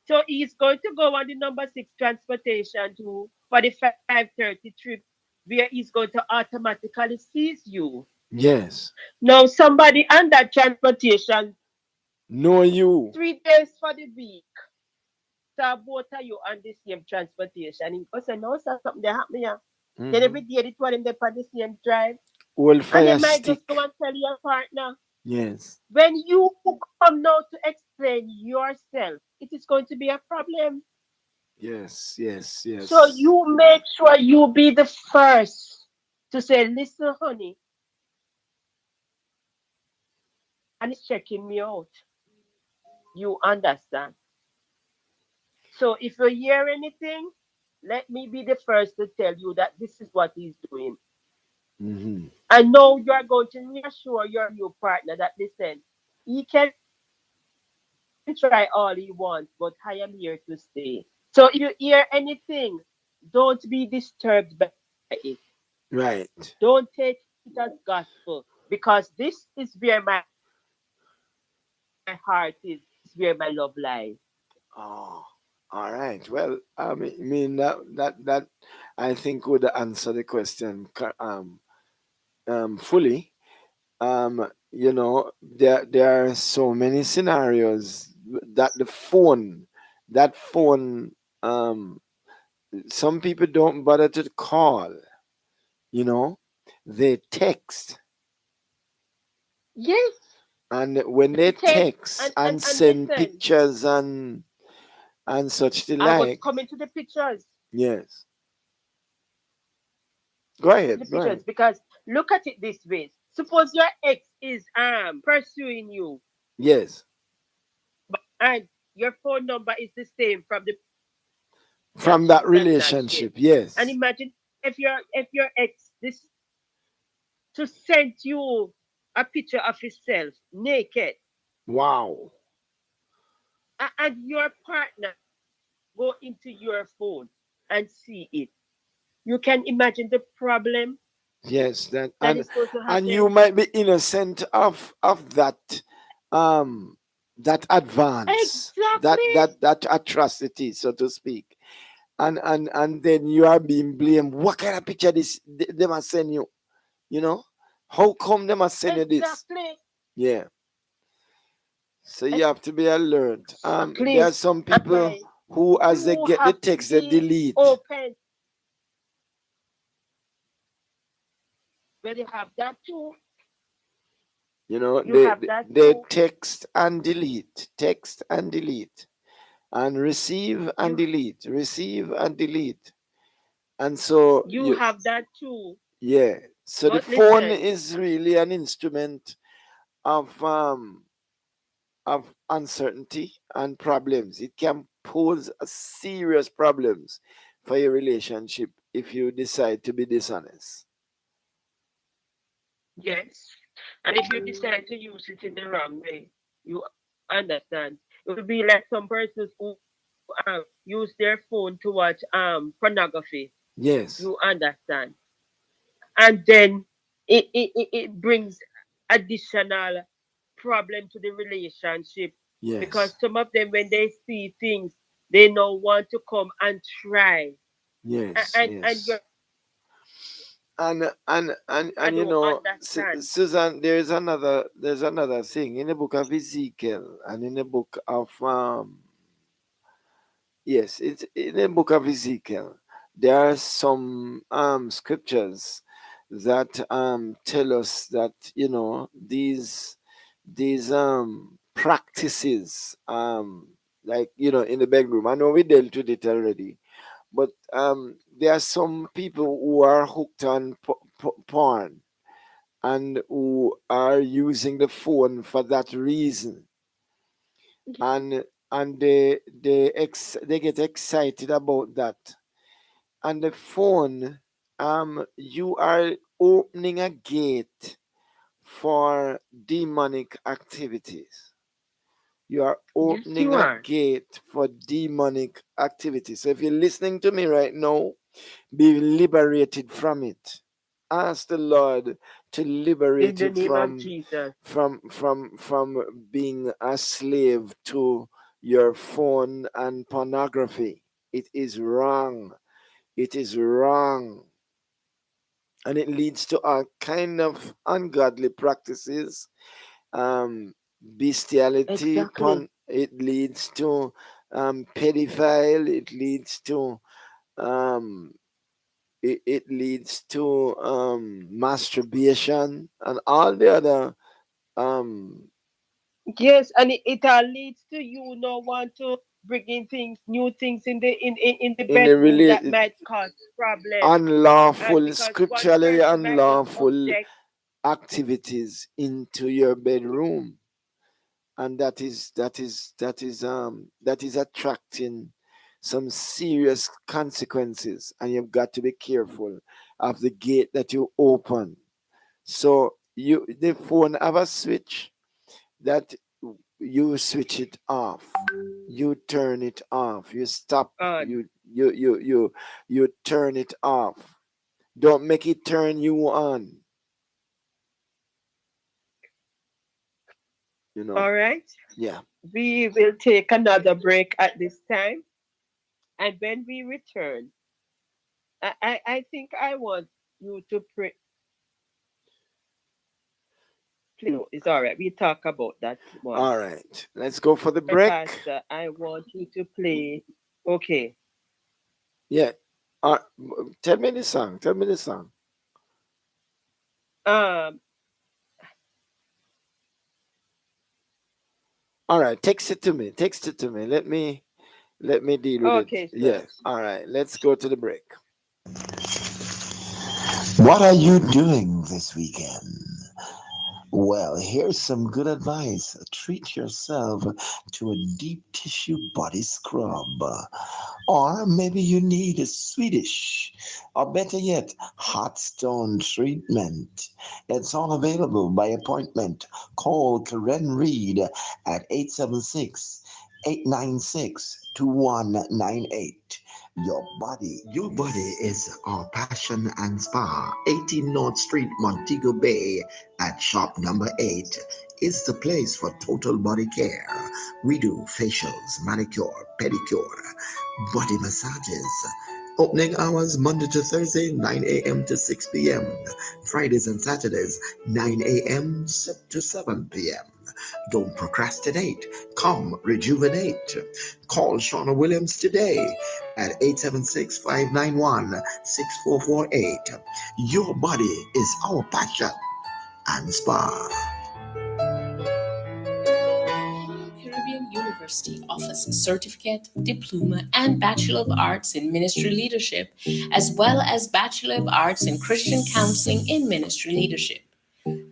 So he's going to go on the number six transportation to for the 5:30 trip where he's going to automatically seize you. Yes. Now somebody on that transportation Know you. 3 days for the week. So both of you on the same transportation. He goes, no, sir, something that happened here. Then Mm-hmm. every day they told him they on the same drive. Old And they fire might just go stick. and tell your partner. Yes. When you come now to explain yourself, it is going to be a problem. Yes. Yes. So Yes. you make sure you be the first to say, listen, honey, and it's checking me out. You understand. So if you hear anything, let me be the first to tell you that this is what he's doing. Mm-hmm. And now you are going to reassure your new partner that listen, he can try all he wants, but I am here to stay. So if you hear anything, don't be disturbed by it. Right. Don't take it as gospel because this is where my heart is. This is where my love lies. Oh. All right. Well, I mean that I think would answer the question fully. There are so many scenarios that that phone um some people don't bother to call, you know they text, Yes, and when they they text text and and send listen. pictures and such the I was like. coming to the pictures. Yes, go ahead, The go ahead. pictures because look at it this way. Suppose your ex is pursuing you Yes, and your phone number is the same from the from that relationship. relationship. And Yes. imagine if your ex this to send you a picture of himself naked Wow. and your partner go into your phone and see it. You can imagine the problem Yes, that that and is going to and you happen. might be innocent of um that advance, Exactly. that atrocity, so to speak. And then you are being blamed. What kind of picture this they must send you? You know? How come they must send you this? Exactly. Yeah. So you have to be alert. There Exactly. are some And people who, as they you get the have to text, they be delete. open. When you have that too, You know, you they have that they too. text and delete, and receive and You delete, receive and delete. And so you have that too. yeah. So the But phone listen, is really an instrument of uncertainty and problems. It can pose a serious problems for your relationship if you decide to be dishonest. yes. And if you decide to use it in the wrong way, you understand. It would be like some persons who use their phone to watch pornography. Yes, You understand. And then it brings additional problem to the relationship because yes, some of them when they see things they now want to come and try yes, and yes. you And don't understand. Susan, there's another thing in the book of Ezekiel and in the book of yes, it's in the book of Ezekiel. There are some scriptures that tell us that these practices, like in the bedroom. I know we dealt with it already, but there are some people who are hooked on porn and who are using the phone for that reason, and they get excited about that. And the phone, you are opening a gate for demonic activities. You are Yes, opening you a are. gate for demonic activities. So if you're listening to me right now, be liberated from it. Ask the Lord to In liberate the you name of Jesus. from being a slave to your phone and pornography. It is wrong. It is wrong. And it leads to all kind of ungodly practices, bestiality, Exactly. it leads to pedophile, it leads to um, it leads to masturbation and all the other um, Yes, and it all leads to you no want to bring in things, new things in the in the bedroom that might cause problem. And unlawful, because one scripturally person might not unlawful object. activities into your bedroom, and that is attracting some serious consequences, and you've got to be careful of the gate that you open. So the phone have a switch that you switch it off, you turn it off, you stop, On. you turn it off. Don't make it turn you on, you know. All right. Yeah. We will take another break at this time. And when we return, I think I want you to pray. No, it's all right. We talk about that one. All right, let's go for the My break. pastor, I want you to play. Okay. Yeah. Uh, tell me the song. Tell me the song. Um. All right, text it to me. Text it to me. Let me deal with it. Okay, Yeah. sir. All right. Let's go to the break. What are you doing this weekend? Well, here's some good advice. Treat yourself to a deep tissue body scrub. Or maybe you need a Swedish, or better yet, hot stone treatment. It's all available by appointment. Call Karen Reed at 876-896-2198. Your body is our passion and spa. 18 North Street, Montego Bay at shop number 8 is the place for total body care. We do facials, manicure, pedicure, body massages. Opening hours Monday to Thursday, 9 a.m. to 6 p.m. Fridays and Saturdays, 9 a.m. to 7 p.m. Don't procrastinate. Come rejuvenate. Call Shauna Williams today at 876-591-6448. Your body is our passion and spa. Caribbean University offers certificate, diploma, and Bachelor of Arts in Ministry Leadership, as well as Bachelor of Arts in Christian Counseling in Ministry Leadership.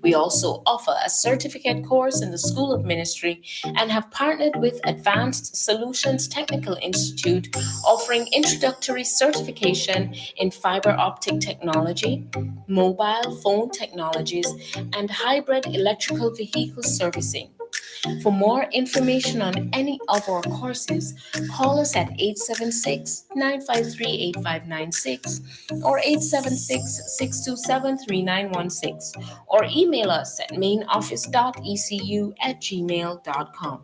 We also offer a certificate course in the School of Ministry and have partnered with Advanced Solutions Technical Institute, offering introductory certification in fiber optic technology, mobile phone technologies, and hybrid electrical vehicle servicing. For more information on any of our courses, call us at 876-953-8596 or 876-627-3916 or email us at mainoffice.ecu@gmail.com.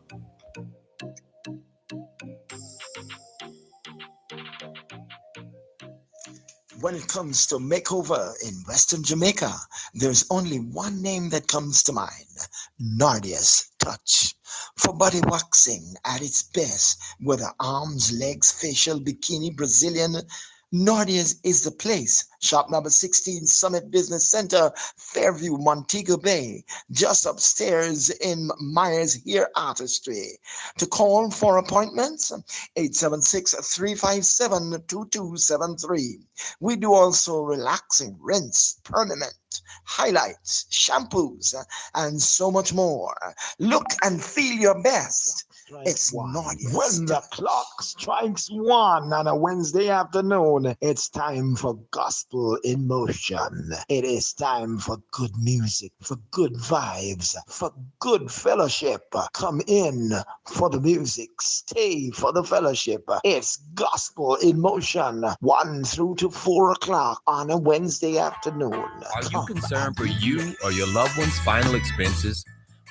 When it comes to makeover in Western Jamaica, there's only one name that comes to mind: Nardia's Touch. For body waxing at its best, whether arms, legs, facial, bikini, Brazilian, Nardia's is the place. Shop number 16, Summit Business Center, Fairview, Montego Bay, just upstairs in Myers Hair Artistry. To call for appointments, 876-357-2273. We do also relaxing, rinse, permanent, highlights, shampoos, and so much more. Look and feel your best It's not when the clock strikes one on a Wednesday afternoon. It's time for gospel in motion. It is time for good music, for good vibes, for good fellowship. Come in for the music, stay for the fellowship. It's gospel in motion, 1 through to 4 o'clock on a Wednesday afternoon. Are you Come concerned for and you or your loved one's final expenses?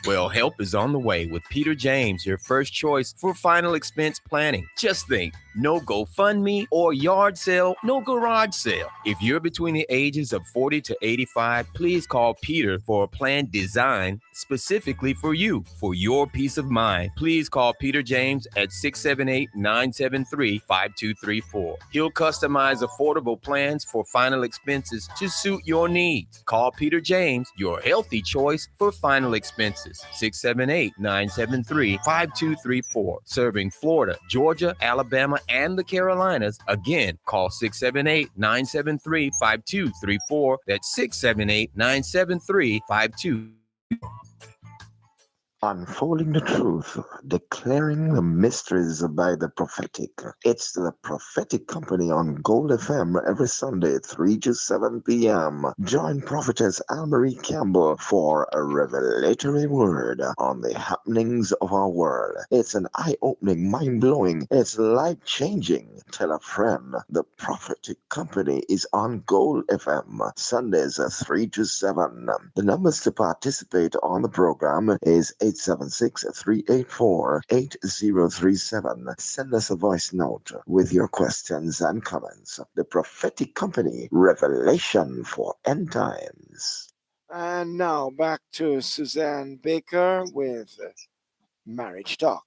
Well, help is on the way with Peter James, your first choice for final expense planning. Just think, no GoFundMe or yard sale, no garage sale. If you're between the ages of 40 to 85, please call Peter for a plan designed specifically for you, for your peace of mind. Please call Peter James at 678-973-5234. He'll customize affordable plans for final expenses to suit your needs. Call Peter James, your healthy choice for final expenses. 678-973-5234. Serving Florida, Georgia, Alabama, and the Carolinas. Again, call 678-973-5234. That's 678-973-5234. unfolding the truth, declaring the mysteries by the prophetic. It's the prophetic company on Gold FM every Sunday, 3 to 7 p.m. Join prophetess Anne-Marie Campbell for a revelatory word on the happenings of our world. It's an eye-opening, mind-blowing, it's life-changing. Tell a friend. The prophetic company is on Gold FM, Sundays 3 to 7. The numbers to participate on the program is 876-384-8037. Send us a voice note with your questions and comments. The Prophetic Company, Revelation for End Times. And now back to Suzanne Baker with Marriage Talk.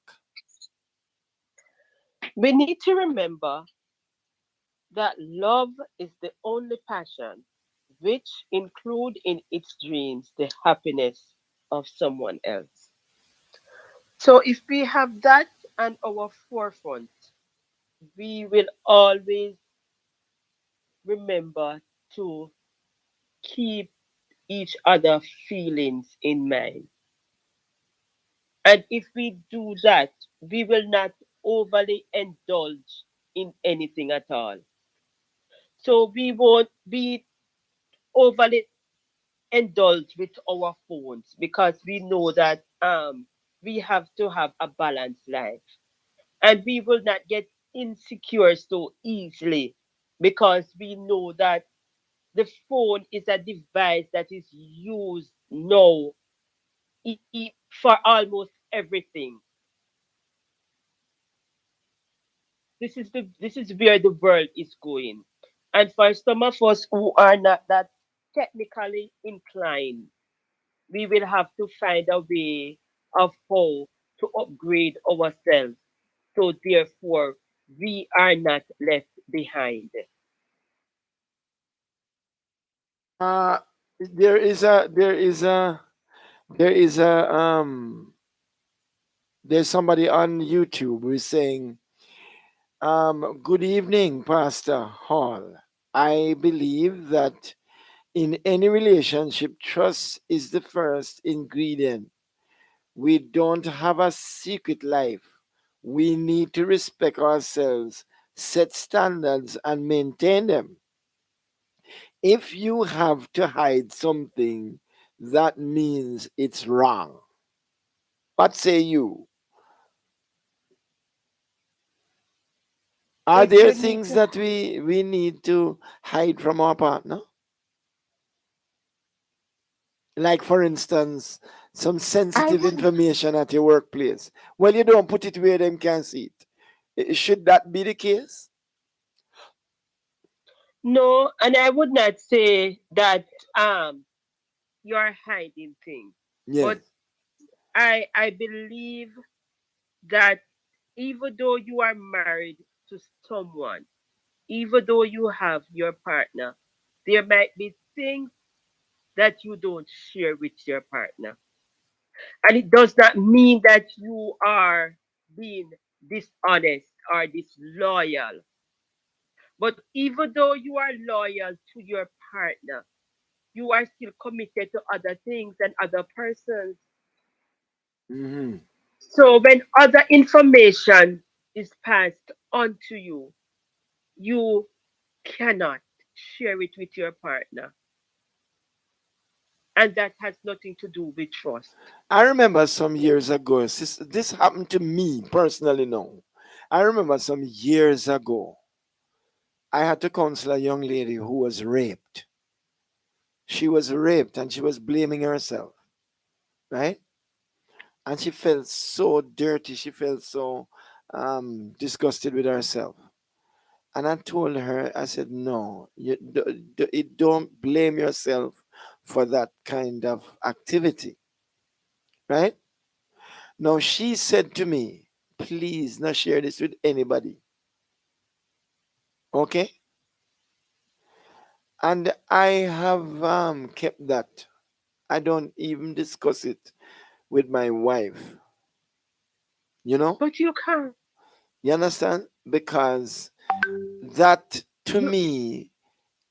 We need to remember that love is the only passion which include in its dreams the happiness of someone else. So if we have that on our forefront, we will always remember to keep each other feelings in mind. And if we do that, we will not overly indulge in anything at all. So we won't be overly indulge with our phones because we know that we have to have a balanced life, and we will not get insecure so easily because we know that the phone is a device that is used now for almost everything. This is where the world is going, and for some of us who are not that technically inclined, we will have to find a way of how to upgrade ourselves, so therefore we are not left behind. Uh, there is a there is a there's somebody on YouTube who's saying, good evening, Pastor Hall. I believe that in any relationship, trust is the first ingredient. We don't have a secret life. We need to respect ourselves, set standards, and maintain them. If you have to hide something, that means it's wrong. What say you? Are If there you need things to, that we need to hide from our partner? Like, for instance, some I sensitive would information at your workplace. Well, you don't put it where them can see it. Should that be the case? no, and I would not say that you're hiding things, Yes. but I believe that even though you are married to someone, even though you have your partner, there might be things that you don't share with your partner. And it does not mean that you are being dishonest or disloyal. But even though you are loyal to your partner, you are still committed to other things and other persons. Hmm. So when other information is passed on to you, you cannot share it with your partner. And that has nothing to do with trust. I remember some years ago, this happened to me personally now. I remember some years ago, I had to counsel a young lady who was raped. She was raped and she was blaming herself, right? And she felt so dirty. She felt so disgusted with herself. And I told her, I said, no, don't blame yourself for that kind of activity, right? Now, she said to me, please not share this with anybody, okay? And I have kept that. I don't even discuss it with my wife, you know? But you can't. You understand? Because that to You me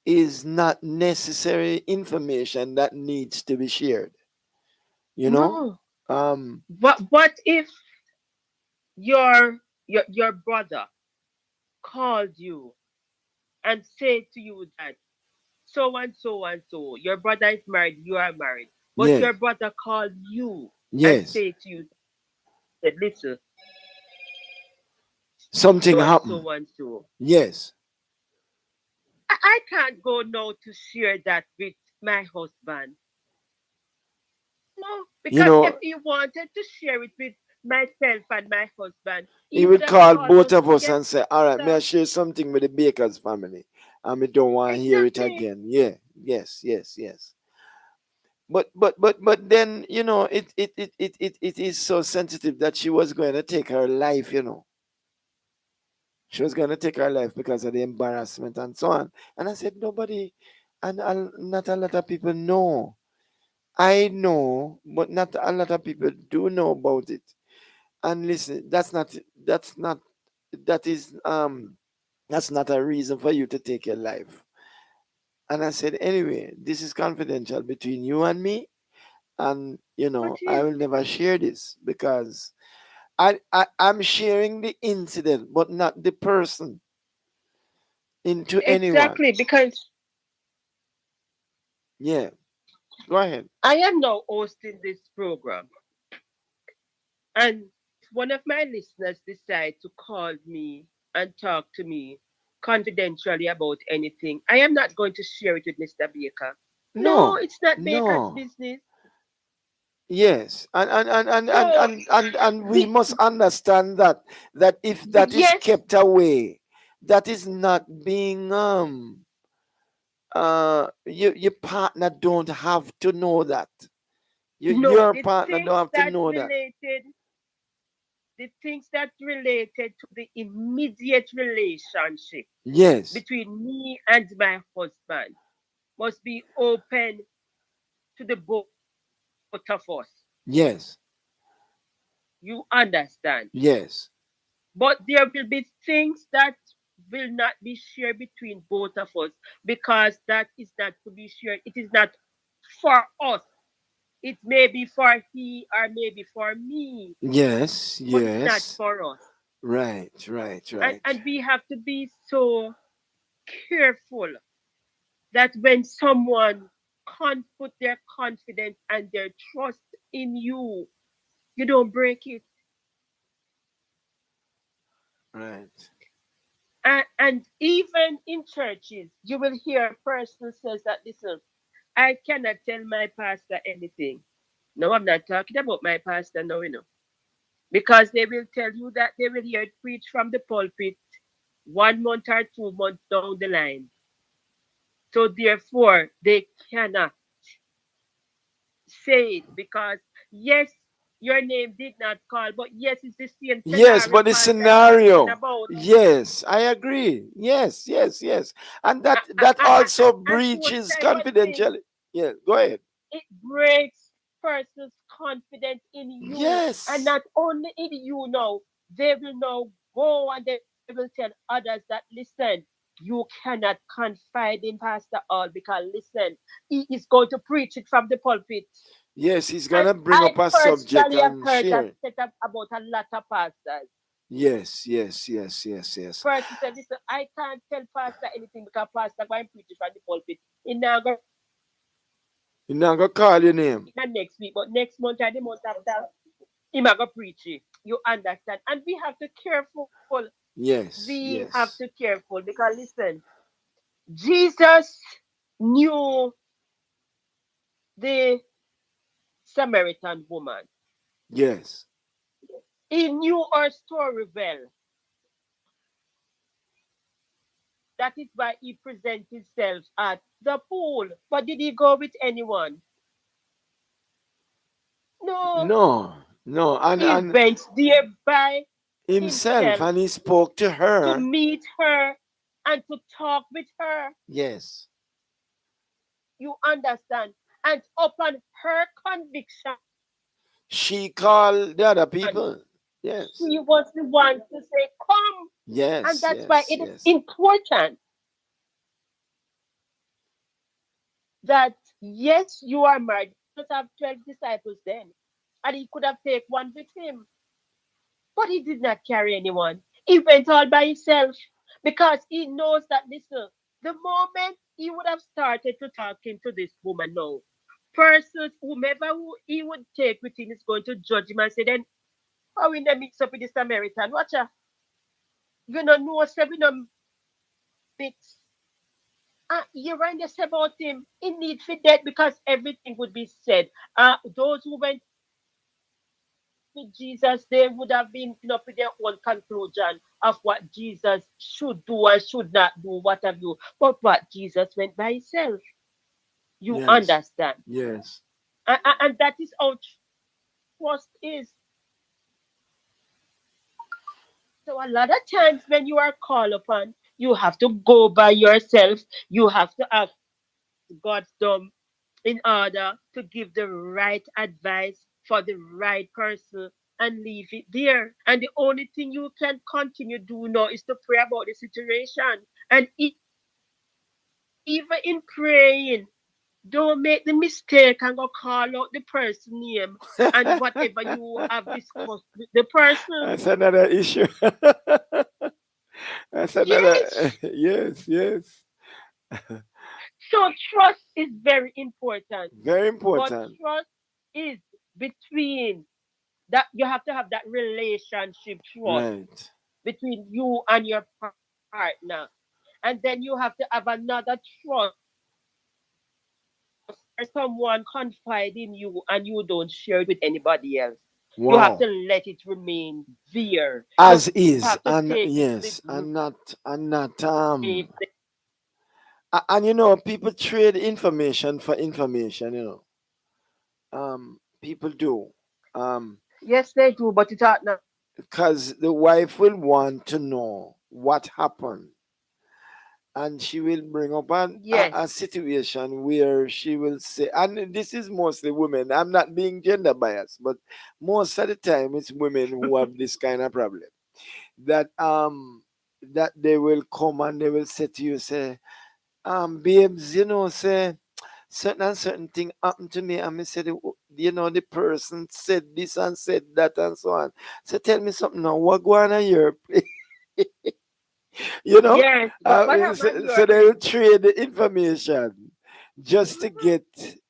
is not necessary information that needs to be shared, you know? no. Um, What if your brother called you and said to you that so and so and so, your brother is married, you are married, but yes, your brother called you and yes, said to you that listen, something so and happened. so and so. Yes, I can't go now to share that with my husband. No, you because if know, he wanted to share it with myself and my husband, he he would would have call called both us of us and say, all right, may I together. share something with the Baker's family? And we don't want to hear it Exactly. again. Yeah, yes, yes, yes. But then, it is so sensitive that she was going to take her life, She was going to take her life because of the embarrassment and so on. And I said, nobody, not a lot of people know. I know, but not a lot of people do know about it. And listen, that is, that's not a reason for you to take your life. And I said, anyway, this is confidential between you and me. And, But I yes, will never share this because I'm sharing the incident, but not the person into anyone. exactly. Because Yeah, go ahead. I am now hosting this program. And if one of my listeners decide to call me and talk to me confidentially about anything, I am not going to share it with Mr. Baker. No, No, it's not Baker's no. business. Yes, So and we we must understand that if that is yes, kept away, that is not being your partner don't have to know that. no, Your partner don't have to know that. the things that related to the immediate relationship Yes, between me and my husband must be open to the both of us. yes, You understand? yes, But there will be things that will not be shared between both of us because that is not to be shared. It is not for us. It may be for he or maybe for me, yes, but it's not yes. for us. Right, right, And, right. and we have to be so careful that when someone put their confidence and their trust in you, you don't break it. Right. And even in churches, you will hear a person says that, listen, I cannot tell my pastor anything. No, I'm not talking about my pastor now, because they will tell you that they will hear it preached from the pulpit 1 month or 2 months down the line. So therefore, they cannot say it because yes, your name did not call, but yes, it's the same Yes, scenario but the Pastor is talking scenario. about. Yes, I agree. Yes, yes, yes. And that also And to breaches tell you a thing, confidentiality. Yeah, go ahead. it breaks person's confidence in you, and Yes. not only in you now, they will now go and they will tell others that listen, you cannot confide in Pastor All because listen, he is going to preach it from the pulpit. Yes, he's And gonna bring I up a subject personally have and heard that share. set up about a lot of pastors. Yes, yes, yes, yes, yes. Person said, listen, I can't tell pastor anything because pastor going to preach from the pulpit. He now go You're not gonna call your preach name. not next week, but next month or the month after, he might go preach it. You understand? And we have to careful. Yes, We have yes, to careful because listen, Jesus knew the Samaritan woman. yes, He knew her story well. That is why he presents himself at the pool. But did he go with anyone? No. no, no, He and went there by himself, himself and he spoke to to her. meet her and to talk with her. Yes, You understand? And upon her conviction, she called the other people. Yes, she was the one to say, come. And yes, that's why yes, it is yes, important that, yes, you are married. He just have 12 disciples then. And he could have taken one with him. But he did not carry anyone. He went all by himself because he knows that, listen, the moment he would have started to talking to this woman now, persons, whomever who he would take with him is going to judge him and say, then, how in the mix up with the Samaritan? Watch out. You know, say we no mix. You rang us about him. He need for that because everything would be said. Those who went with Jesus, they would have been up with their own conclusion of what Jesus should do and should not do, what have you. But what Jesus went by himself. You yes, understand. yes. And that is how trust is. So a lot of times when you are called upon, you have to go by yourself. You have to ask God's done in order to give the right advice for the right person and leave it there. And the only thing you can continue do now is to pray about the situation. And even in praying, don't make the mistake and go call out the person name and whatever you have discussed with the person. That's another issue. That's another. Yes. Yes, yes. So trust is very important. Very But important. trust is between that you have to have that relationship trust Right. between you and your partner. And then you have to have another trust where someone confide in you and you don't share it with anybody else. You have to Wow. let it remain there. You As have to is, take it and with yes, and not grace. and you know, people trade information for information. You know, people do. Um, Yes, they do, but it's not now. because the wife will want to know what happened, and she will bring up a Yes. situation where she will say, and this is mostly women. I'm not being gender biased, but most of the time it's women who have this kind of problem. That that they will come and they will say to you, say, babes, you know, say certain and certain thing happened to me, and me said, you know, the person said this and said that and so on. So tell me something now. What go on here, you know? Yes. What happened So here, they will please? trade the information just to get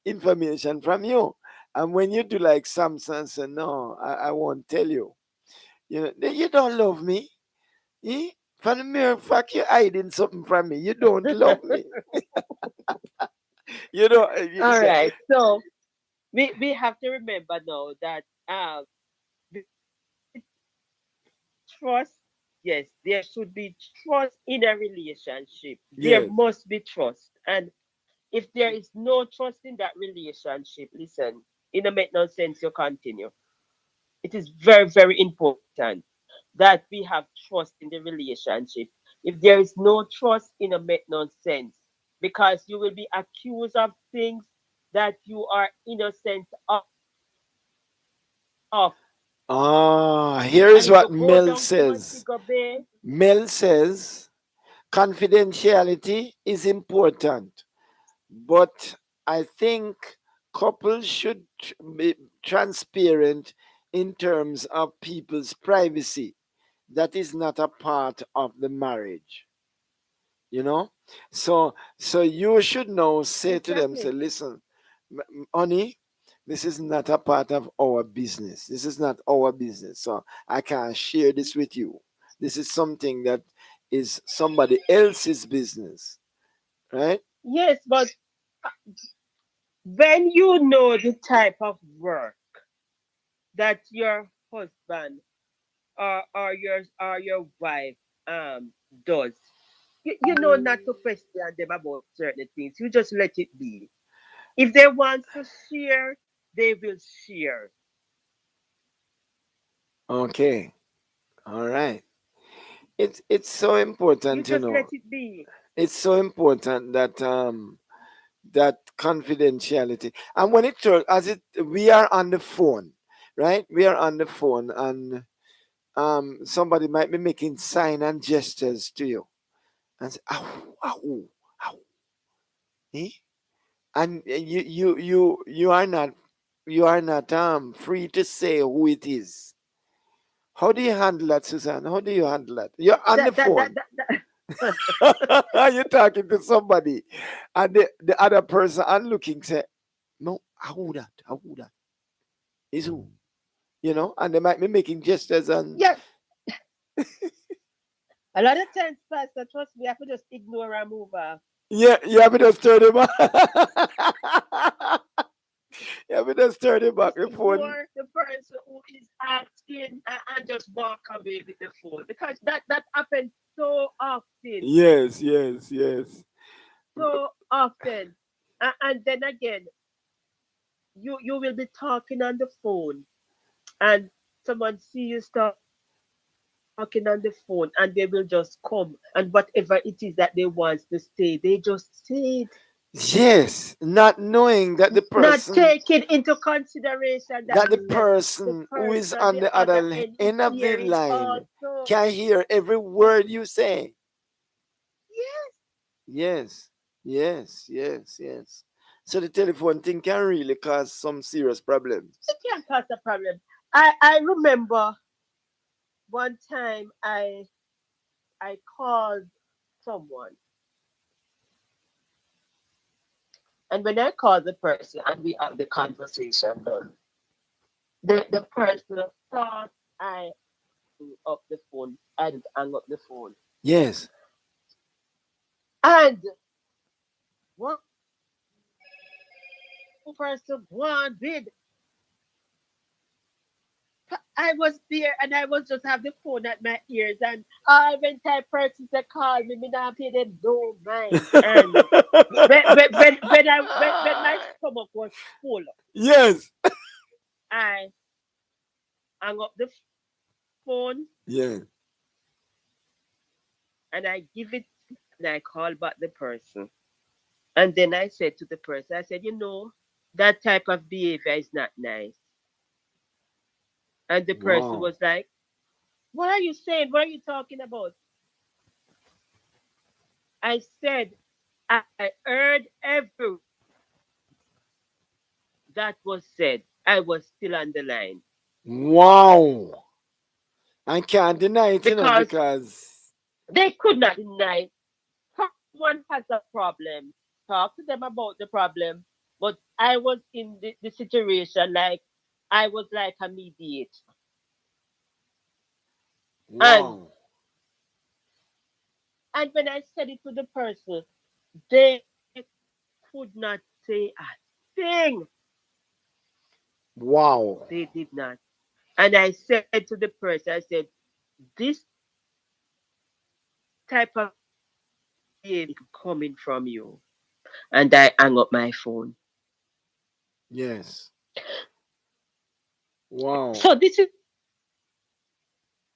information from you. And when you do like Samson, say, no, I won't tell you. You know, you don't love me. Eh? For the mere fact you're hiding something from me, you don't love me. You know, All right. So we have to remember now that the trust, yes, there should be trust in a relationship. There yes. must be trust. And if there is no trust in that relationship, listen, it don't make no sense you continue. It is very, very important that we have trust in the relationship. If there is no trust, it don't make no sense because you will be accused of things that you are innocent of. Here And is if you what go Mel down to says. Montego Bay, Mel says confidentiality is important, but I think couples should be transparent in terms of people's privacy. That is not a part of the marriage, you know. So you should know, say to them, say, Exactly. listen, honey, this is not a part of our business. This is not our business, so I can't share this with you. This is something that is somebody else's business, right? Yes, but when you know the type of work that your husband or your wife does, you know not to question them about certain things. You just let it be. If they want to share, they will share. Okay, all right. It's so You important to just let know. it be. It's so important that that confidentiality. And when it turns, as it, we are on the phone, right? We are on the phone, and somebody might be making sign and gestures to you, and say, ow, ow, ow, eh? And you are not, you are not free to say who it is. How do you handle that, Susan? How do you handle that? You're on the That that that phone. that. You're talking to somebody, and the other person and looking say, no, who that? Who that? Is who? You know, and they might be making gestures and Yeah, a lot of times, Pastor, trust me, I could just ignore and move off. yeah, you have to just turn him back. You have to just turn him back Just the phone. ignore the person who is asking and just walk away with the phone because that happens so often, Yes, yes, yes. so often. And then again, you will be talking on the phone and someone see you talking on the phone and they will just come and whatever it is that they want to say, they just say it, Yes, not knowing that the not person, taking into consideration that that the the person who is person on on the the other other end is end of the hearing line also. can hear every word you say. Yes, Yes, yes, yes, yes. So the telephone thing can really cause some serious problems. it can cause a problem. I remember one time I called someone, and when I called the person and we had the conversation done, the person thought I hung up the phone. I didn't hang up the phone. Yes. And one person one did. I was there and I was just have the phone at my ears and all when type persons that call me, me not pay them no mind. And when my stomach was full, Yes. I hung up the phone Yeah. and I give it and I call back the person. And then I said to the person, I said, that type of behavior is not nice. And the person Wow. was like, what are you saying? What are you talking about? I said, I heard every that was said. I was still on the line Wow. I can't deny it, because because they could not deny someone has a problem. Talk to them about the problem. But I was in the situation like I was like a mediator. And wow. and when I said it to the person, they could not say a thing. Wow. They did not. And I said to the person, I said, this type of behavior coming from you. And I hung up my phone. Yes. Wow. So this is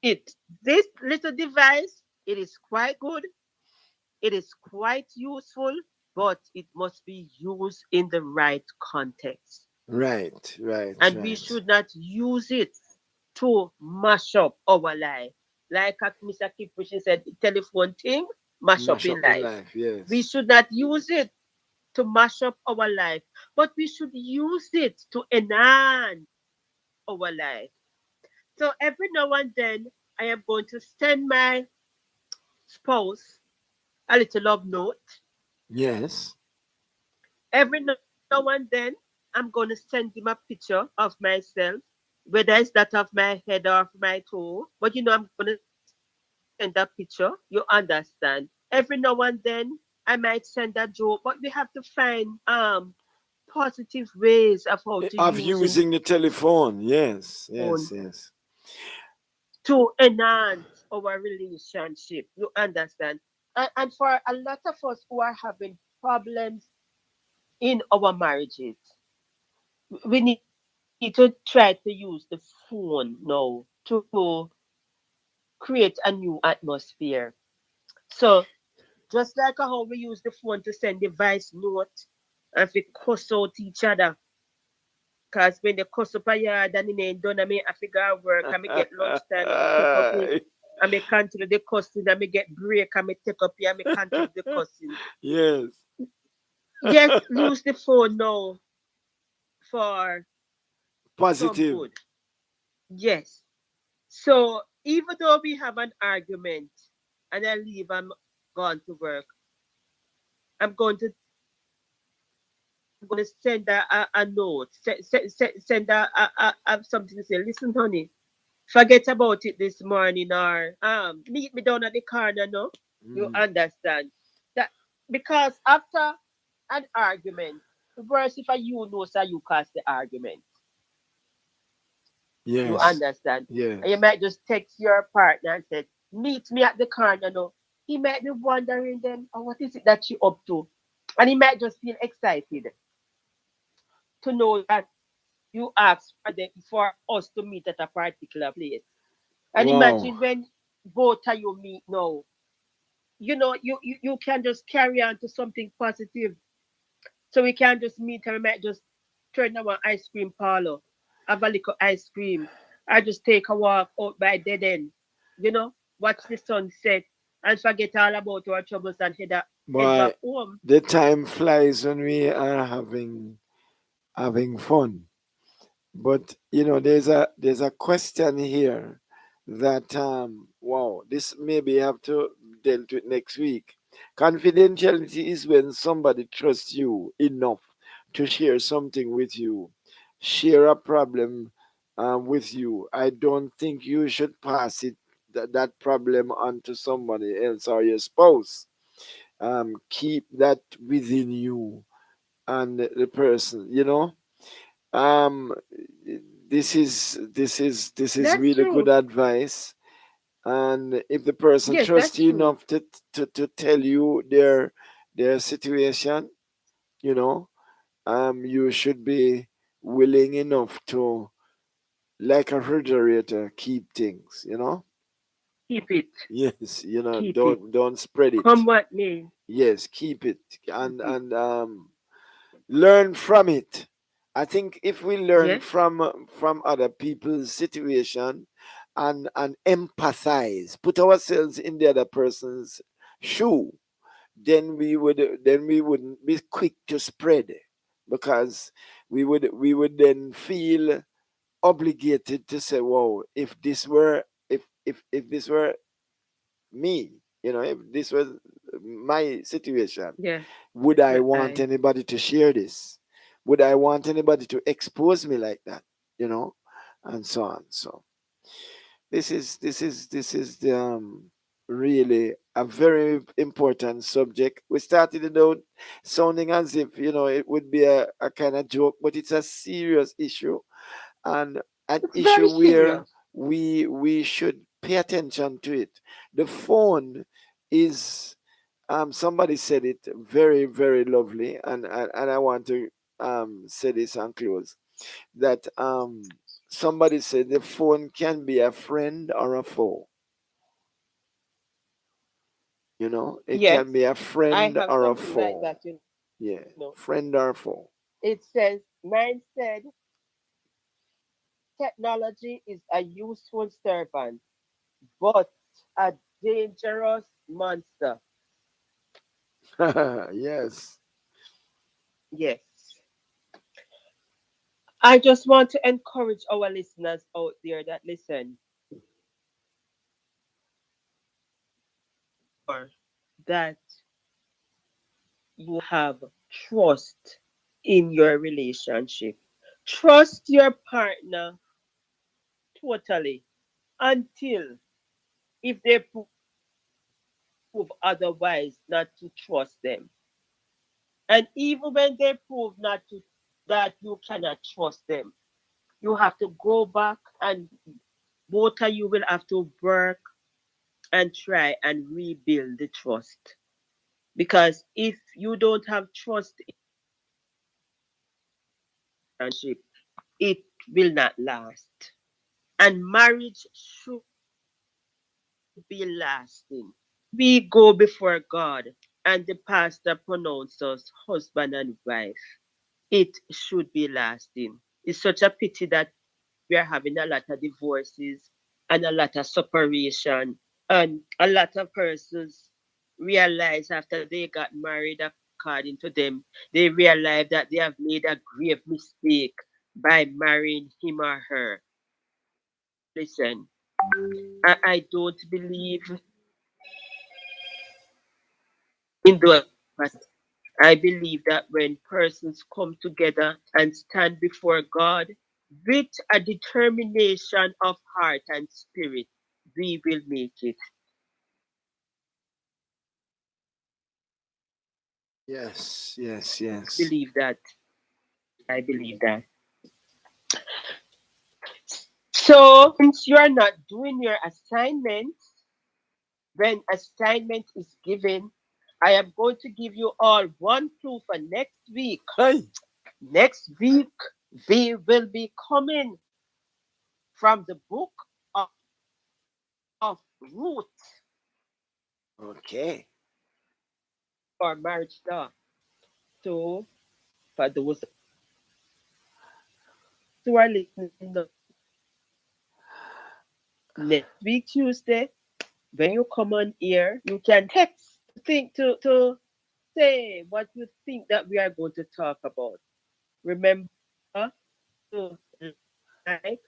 it. This little device, it is quite good. It is quite useful, but it must be used in the right context. Right, right, And we right. should not use it to mash up our life. Like Mr. Kiprushin said, the telephone thing, mash up Mash in up in life. life, We yes. should not use it. to mash up our life, but we should use it to enhance our life. So every now and then, I am going to send my spouse a little love note. Yes. Every now and then, I'm going to send him a picture of myself, whether it's that of my head or of my toe. But I'm going to send that picture. You understand? Every now and then, I might send a joke, but we have to find positive ways of how to Of using the using the telephone. Yes, phone yes, yes. to enhance our relationship. You understand? And for a lot of us who are having problems in our marriages, we need to try to use the phone now to create a new atmosphere. So just like how we use the phone to send the voice note and we cuss out each other. Cause when they cuss up a yard and it ain't done, I may have to go to work, I may get lunchtime, I may pick up it, I may continue the cussing, I may get break, I may take up here, I may continue the cussing. Yes. Yes, use the phone now for some Positive. good. Yes. So even though we have an argument and I leave, I'm gone to work, I'm going to send a note, send something to say, listen, honey, forget about it this morning, or meet me down at the corner, no? You Mm. understand? That because after an argument, worse if you know so you cause the argument. You Yes. understand? And you Yes. might just text your partner and say, meet me at the corner, no? He might be wondering then, oh, what is it that you up to? And he might just feel excited to know that you asked for us to meet at a particular place. And Wow. imagine when both of you meet now, you can just carry on to something positive. So we can just meet and we might just turn our ice cream parlor, have a little ice cream. I just take a walk out by dead end, watch the sunset and forget all about our troubles and head back But home. the time flies when we are having fun. But there's a question here that wow, this maybe have to deal with next week. Confidentiality is when somebody trusts you enough to share something with you, share a problem with you. I don't think you should pass that problem on to somebody else or your spouse. Keep that within you and the person. Um, this is That's really good true. advice. And if the person Yes, trusts that's you true. enough to tell you their situation, you know, you should be willing enough to, like a refrigerator, keep things. Keep it. Yes, Keep it. don't spread Come it. what may. Yes, keep it Keep it. and learn from it. I think if we learn Yes. from other people's situation and empathize, put ourselves in the other person's shoe, then we wouldn't be quick to spread, because we would then feel obligated to say, "Whoa, if this were me, if this was my situation, Yeah. would I Not want I. anybody to share this? Would I want anybody to expose me like that? You know, and so on. So this is really a very important subject. We started it out sounding as if it would be a kind of joke, but it's a serious issue, and an It's issue very where serious. we should pay attention to it. The phone is, somebody said it very, very lovely, and I want to say this and close, that somebody said the phone can be a friend or a foe. It Yes. can be a I friend have or a something like foe. that. Yeah, friend or foe. It says, mine said, technology is a useful servant, but a dangerous monster. Yes. Yes. I just want to encourage our listeners out there that listen, or that you have trust in your relationship. Trust your partner totally until if they prove otherwise, not to trust them. And even when they prove not to that you cannot trust them, you have to go back and both of you will have to work and try and rebuild the trust. Because if you don't have trust in a relationship, it will not last. And marriage should be lasting. We go before God and the pastor pronounces husband and wife. It should be lasting. It's such a pity that we are having a lot of divorces and a lot of separation. And a lot of persons realize after they got married, according to them, they realize that they have made a grave mistake by marrying him or her. Listen, I don't believe in those. I believe that when persons come together and stand before God with a determination of heart and spirit, we will make it. Yes, yes, yes. Believe that. I believe that. So, since you are not doing your assignment, when assignment is given, I am going to give you all one clue for next week. Hey. Next week, we will be coming from the book of, of Ruth Okay. for marriage talk. So, for those who are listening next week, Tuesday, when you come on here, you can text to say what you think that we are going to talk about. Remember to like,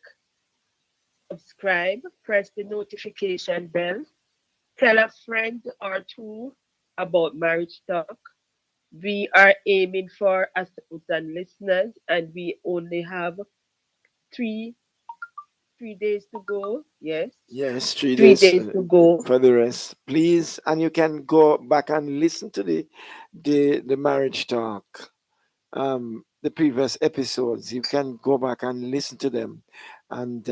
subscribe, press the notification bell, tell a friend or two about marriage talk. We are aiming for 1,000 listeners, and we only have three 3 days to go. Yes, Yes, 3 days 3 days to go. for the rest, please. And you can go back and listen to the marriage talk. The previous episodes. You can go back and listen to them, and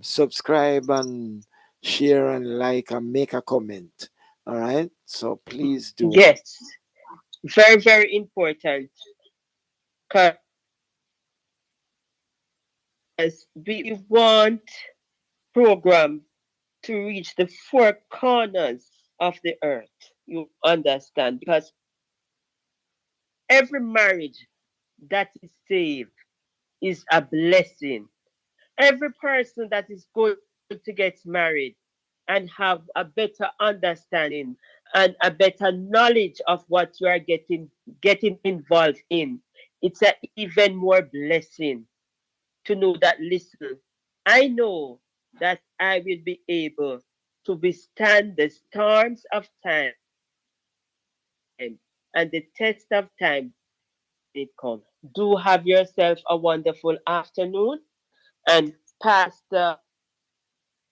subscribe and share and like and make a comment. All right. So please do. Yes, very, very important. Because we want program to reach the four corners of the earth. You understand? Because every marriage that is saved is a blessing. Every person that is going to get married and have a better understanding and a better knowledge of what you are getting involved in, it's an even more blessing to know that, listen, I know that I will be able to withstand the storms of time and the test of time when it comes. Do have yourself a wonderful afternoon, and Pastor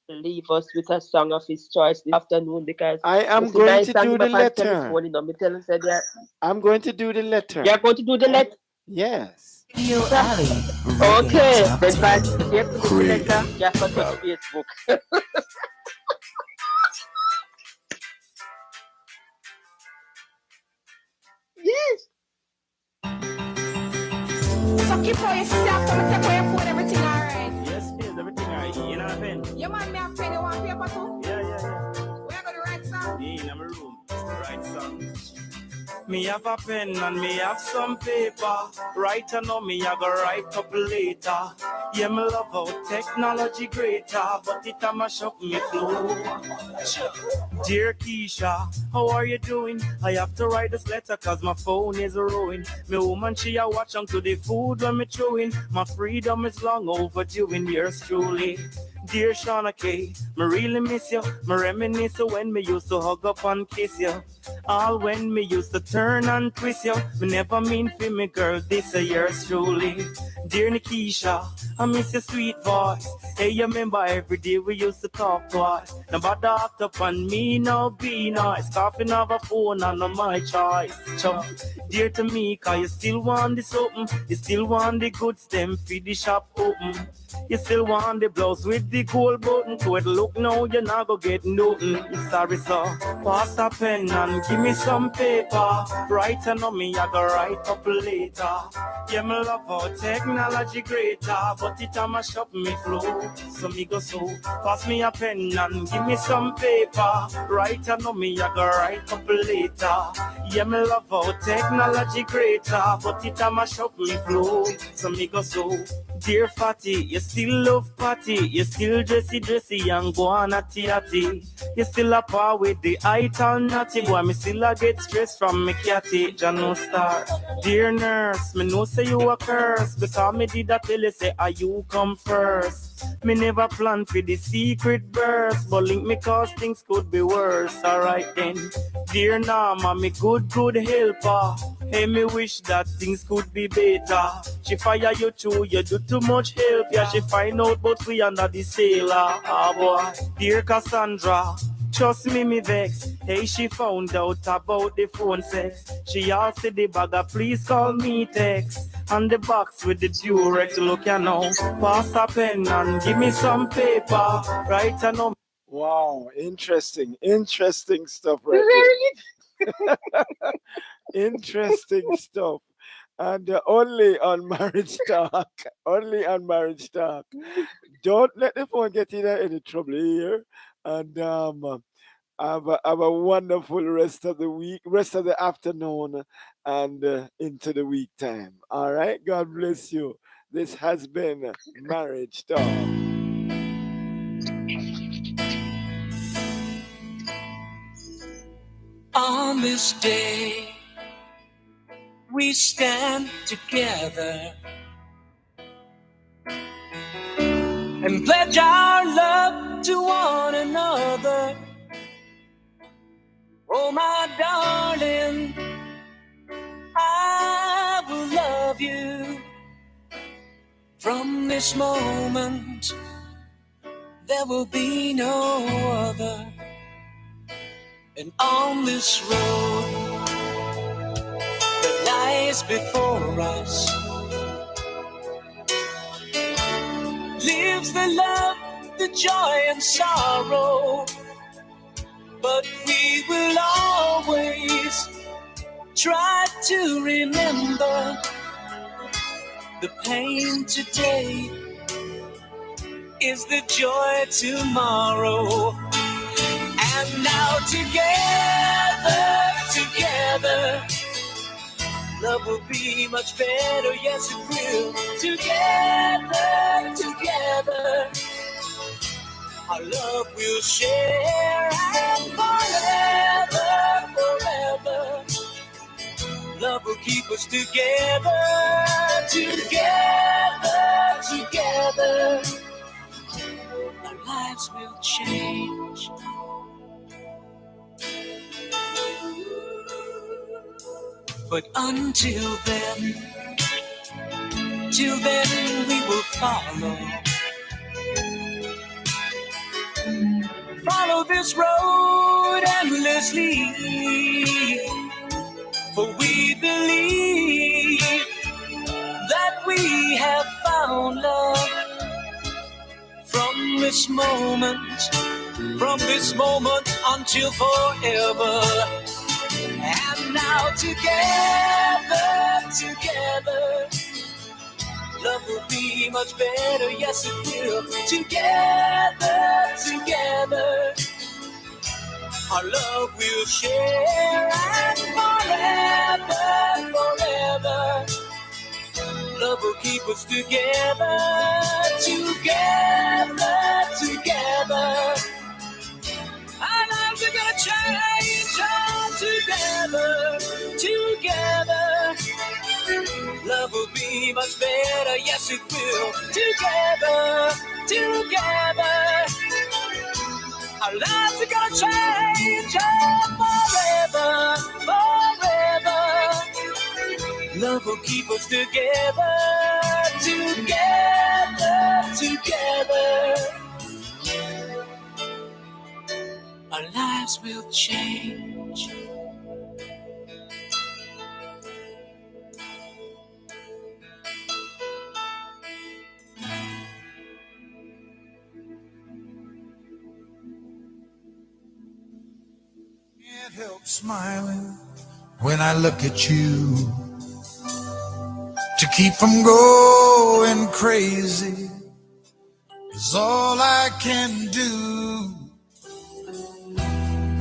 leave us with a song of his choice this afternoon because I you am see going my to song do him the up on letter. telephone, me tell him said yeah, I'm going to do the letter. you're going to do the letter. Yes. Radio Alley. Okay, Reggae then Top by 10. here to do the letter, you have to touch Facebook. Yes. So keep on your sister after me take away your phone, everything alright. Yes, please, everything alright. You know what I mean? You man, me have pen, you want paper too? Yeah, yeah, yeah. Where go the right song? Yeah, in my room. Right song. Me have a pen and me have some paper. Right now me I go write up later. Yeah, me love how technology greater, but it a mash up me flow. Dear Keisha, how are you doing? I have to write this letter cause my phone is ruined. Me woman she a watch on to the food when me chewing. My freedom is long overdue in yours truly. Dear Shauna K, me really miss you. Me reminisce when me used to hug up and kiss you. All when me used to turn and twist you. Me never mean for me girl, this a yours truly. Dear Nikisha, I miss your sweet voice. Hey, you remember every day we used to talk twice. Now but act up on me, now be nice. Coughing off a phone and not my choice. So, dear to me, cause you still want this open. You still want the good stem, feed the shop open. You still want the blouse with the gold button. To it look now, you're not gonna get nothing. Sorry, sir. Pass a pen and give me some paper. Write on me, I go write up later. Yeah, me love how technology greater, but it a mash up me flow. So me go so. Pass me a pen and give me some paper. Write on me, I go write up later. Yeah, me love how technology greater, but it a mash up me flow. So me go so. Dear Fatty, you still love party, you still dressy and go on atty. You still a par with the ital natty, boy me still a get stressed from me catty, Jano Star. Dear nurse, me know say you a curse, because me did a tell you say you come first. Me never planned for the secret burst, but link me cause things could be worse. Alright then, dear Nama, me good helper. Hey, me wish that things could be better. She fire you too, you do too much help. Yeah, she find out but we under the sailor. Ah boy, dear Cassandra, trust me vex. Hey, she found out about the phone sex. She asked the bagger, please call me text. And the box with the Durex, look you know. Pass a pen and give me some paper. Right I know. Wow, interesting stuff right there. Interesting stuff. And only on Marriage Talk. Only on Marriage Talk. Don't let the phone get in any trouble here. And have a wonderful rest of the week, rest of the afternoon, and into the week time. All right. God bless you. This has been Marriage Talk. On this day, we stand together and pledge our love to one another. Oh, my darling, I will love you. From this moment, there will be no other. And on this road that lies before us, lives the love, the joy and sorrow. But we will always try to remember the pain today is the joy tomorrow. And now together, love will be much better, yes it will. Together, our love will share, and forever, love will keep us together. Our lives will change. But until then, we will follow this road endlessly, for we believe that we have found love from this moment until forever. And now together, love will be much better, yes it will. Together, Our love will share and forever. Love will keep us together. Our lives are gonna change all together. Love will be much better, yes it will. Together. Our lives are gonna change forever. Love will keep us together. Our lives will change. Can't help smiling when I look at you. To keep from going crazy is all I can do.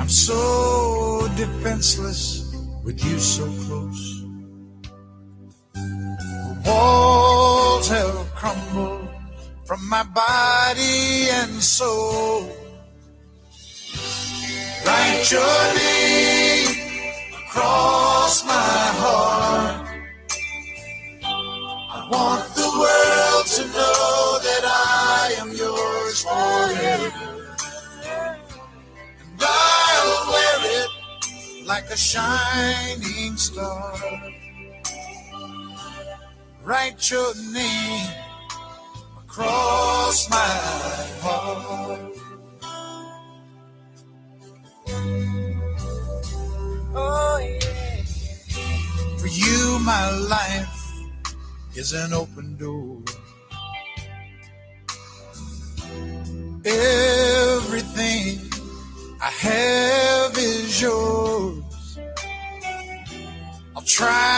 I'm so defenseless with you so close. The walls have crumbled from my body and soul. Write your name across my heart. I want the world to know that I am yours forever. And I'll wear it like a shining star. Write your name across my heart. Oh yeah. For you, my life is an open door. Everything I have is yours. I'll try